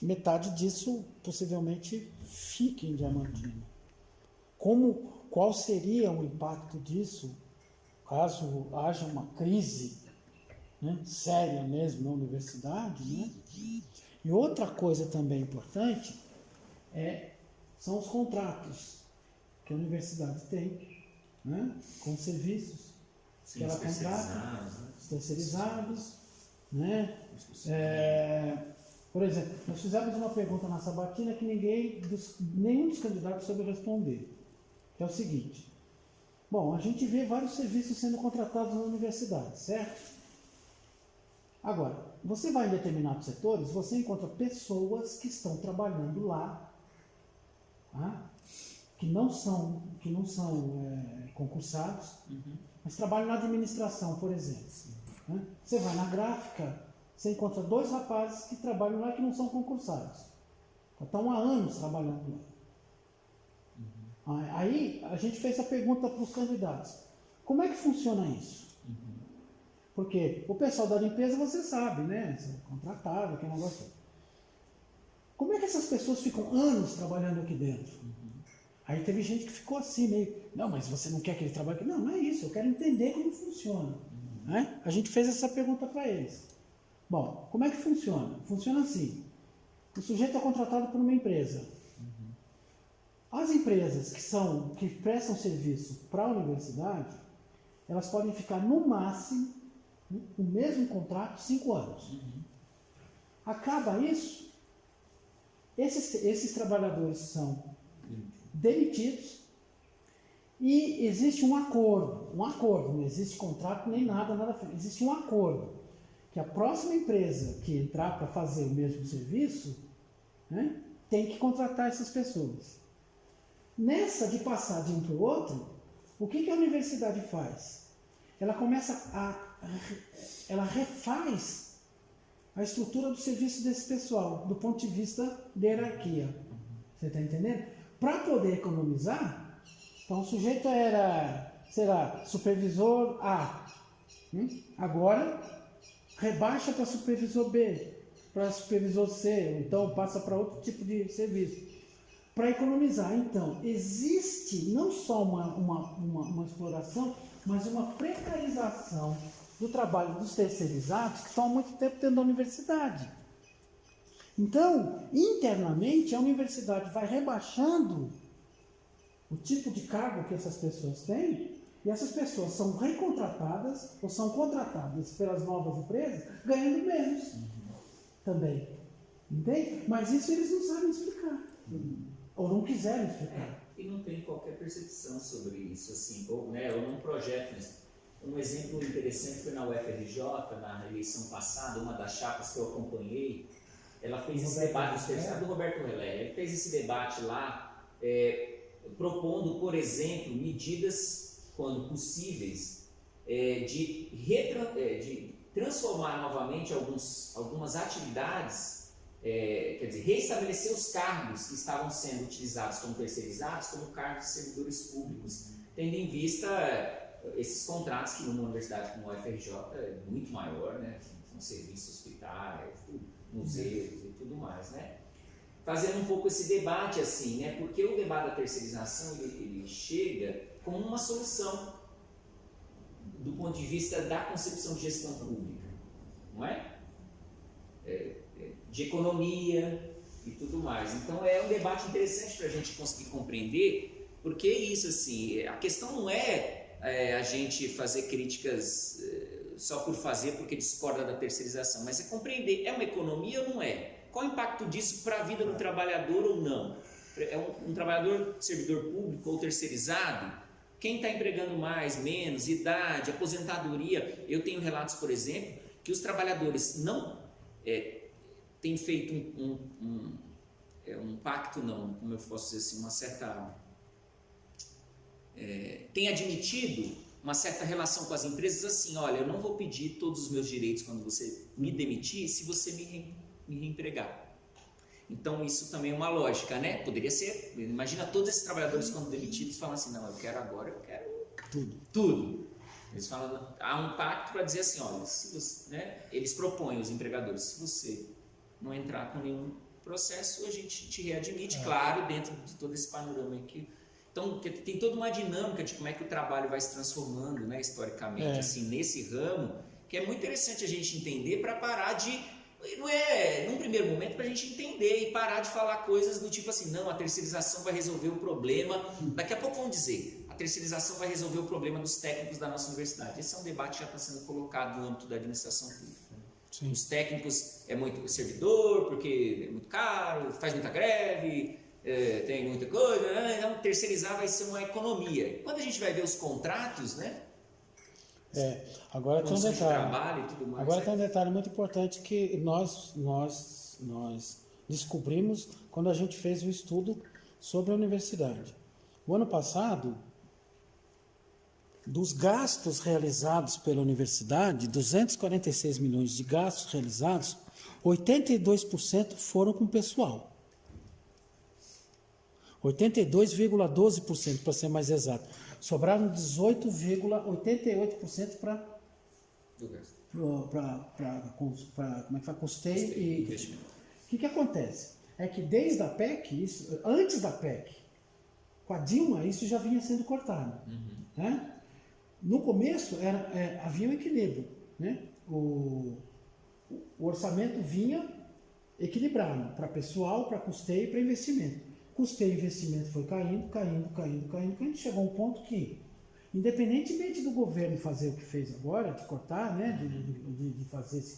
metade disso possivelmente fica em Diamantina. Qual seria o impacto disso caso haja uma crise, né, séria mesmo na universidade, né? E outra coisa também importante são os contratos que a universidade tem, né, com serviços que ela contrata, terceirizados, né? Por exemplo, nós fizemos uma pergunta na sabatina que nenhum dos candidatos soube responder, que é o seguinte: bom, a gente vê vários serviços sendo contratados na universidade, certo? Agora, você vai em determinados setores, você encontra pessoas que estão trabalhando lá, tá? que não são concursados, mas trabalham na administração, por exemplo. Né? Você vai na gráfica, você encontra 2 rapazes que trabalham lá que não são concursados. Estão há anos trabalhando lá. Aí a gente fez a pergunta para os candidatos: como é que funciona isso? Porque o pessoal da limpeza, você sabe, né? Contratado, aquele negócio. Como é que essas pessoas ficam anos trabalhando aqui dentro? Aí teve gente que ficou assim, meio, não, mas você não quer que ele trabalhe aqui? Não, não é isso, eu quero entender como funciona. Né? A gente fez essa pergunta para eles. Bom, como é que funciona? Funciona assim: o sujeito é contratado por uma empresa. As empresas que prestam serviço para a universidade, elas podem ficar no máximo, o mesmo contrato, 5 anos. Acaba isso, esses trabalhadores são demitidos e existe um acordo, não existe contrato nem nada, existe um acordo, que a próxima empresa que entrar para fazer o mesmo serviço, né, tem que contratar essas pessoas. Nessa de passar de um para o outro, o que a universidade faz? Ela começa a refaz a estrutura do serviço desse pessoal, do ponto de vista da hierarquia. Você está entendendo? Para poder economizar, então o sujeito será supervisor A. Agora, rebaixa para supervisor B, para supervisor C, então passa para outro tipo de serviço. Para economizar. Então, existe não só uma exploração, mas uma precarização do trabalho dos terceirizados que estão há muito tempo dentro da universidade. Então, internamente, a universidade vai rebaixando o tipo de cargo que essas pessoas têm, e essas pessoas são recontratadas ou são contratadas pelas novas empresas ganhando menos também. Entende? Mas isso eles não sabem explicar. Ou não quiseram explicar. E não tem qualquer percepção sobre isso, assim, ou num projeto mesmo. Um exemplo interessante foi na UFRJ, na eleição passada, uma das chapas que eu acompanhei, ela fez esse debate, do Roberto Relé, ele fez esse debate lá, propondo, por exemplo, medidas, quando possíveis, de transformar novamente algumas atividades, quer dizer, reestabelecer os cargos que estavam sendo utilizados como terceirizados como cargos de servidores públicos, tendo em vista esses contratos que numa universidade como a UFRJ é muito maior, né? São serviços hospitais, museus e tudo mais, né? Fazendo um pouco esse debate assim, né? Porque o debate da terceirização ele chega como uma solução do ponto de vista da concepção de gestão pública, não é? De economia e tudo mais. Então é um debate interessante para a gente conseguir compreender, porque é isso assim, a questão não é a gente fazer críticas só por fazer porque discorda da terceirização, mas é compreender, é uma economia ou não é? Qual o impacto disso para a vida do trabalhador ou não? É um trabalhador servidor público ou terceirizado? Quem está empregando mais, menos, idade, aposentadoria? Eu tenho relatos, por exemplo, que os trabalhadores não têm feito um pacto, não, como eu posso dizer assim, uma certa... tem admitido uma certa relação com as empresas assim, olha, eu não vou pedir todos os meus direitos quando você me demitir se você me reempregar. Então isso também é uma lógica, né? Poderia ser, imagina todos esses trabalhadores quando demitidos falam assim, não, eu quero tudo. Eles falam, há um pacto para dizer assim, olha, se você, né? Eles propõem, os empregadores, se você não entrar com nenhum processo, a gente te readmite, claro, dentro de todo esse panorama aqui. Então, tem toda uma dinâmica de como é que o trabalho vai se transformando, né, historicamente, assim, nesse ramo, que é muito interessante a gente entender para parar de... Não é, num primeiro momento, para a gente entender e parar de falar coisas do tipo assim, não, a terceirização vai resolver o problema. Daqui a pouco vão dizer, a terceirização vai resolver o problema dos técnicos da nossa universidade. Esse é um debate que já está sendo colocado no âmbito da administração pública. Sim. Os técnicos é muito servidor, porque é muito caro, faz muita greve... tem muita coisa, então terceirizar vai ser uma economia. Quando a gente vai ver os contratos, né? Agora tem um detalhe. Trabalho e tudo mais, agora tem um detalhe muito importante que nós descobrimos quando a gente fez o estudo sobre a universidade. O ano passado, dos gastos realizados pela universidade, 246 milhões de gastos realizados, 82% foram com pessoal. 82,12% para ser mais exato. Sobraram 18,88% para custeio e investimento. O que acontece? É que desde a PEC, antes da PEC, com a Dilma, isso já vinha sendo cortado. Né? No começo havia um equilíbrio. Né? O orçamento vinha equilibrado para pessoal, para custeio e para investimento. Custeio e investimento foi caindo, chegou a um ponto que, independentemente do governo fazer o que fez agora, de cortar, né, de fazer esse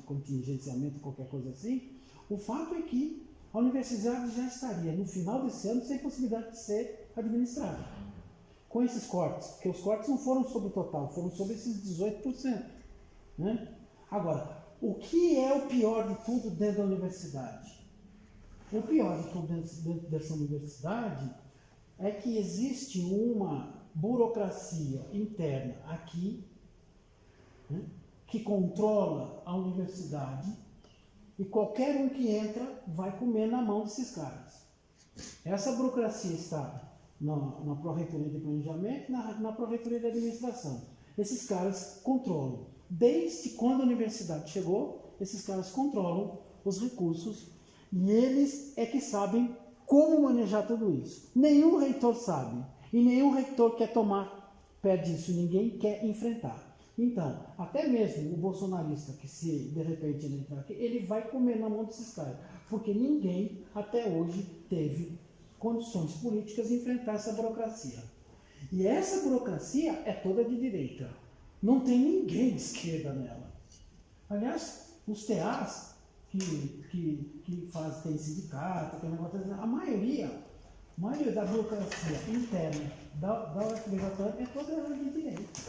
contingenciamento, qualquer coisa assim, o fato é que a universidade já estaria, no final desse ano, sem possibilidade de ser administrada. Com esses cortes, porque os cortes não foram sobre o total, foram sobre esses 18%. Né? Agora, o que é o pior de tudo dentro da universidade? O pior de tudo dentro dessa universidade é que existe uma burocracia interna aqui né, que controla a universidade, e qualquer um que entra vai comer na mão desses caras. Essa burocracia está na Pró-Reitoria de Planejamento e na Pró-Reitoria de Administração. Esses caras controlam. Desde quando a universidade chegou, esses caras controlam os recursos e eles é que sabem como manejar tudo isso. Nenhum reitor sabe e nenhum reitor quer tomar pé disso, ninguém quer enfrentar. Então, até mesmo o bolsonarista que se de repente ele entrar aqui, ele vai comer na mão desses caras, porque ninguém até hoje teve condições políticas de enfrentar essa burocracia. E essa burocracia é toda de direita. Não tem ninguém de esquerda nela. Aliás, os TAs que tem sindicato, tem negócio, a maioria da burocracia interna da UFRJ é toda de direita.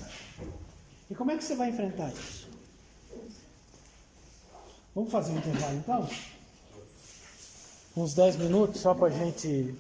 E como é que você vai enfrentar isso? Vamos fazer um intervalo então? Uns 10 minutos só para a gente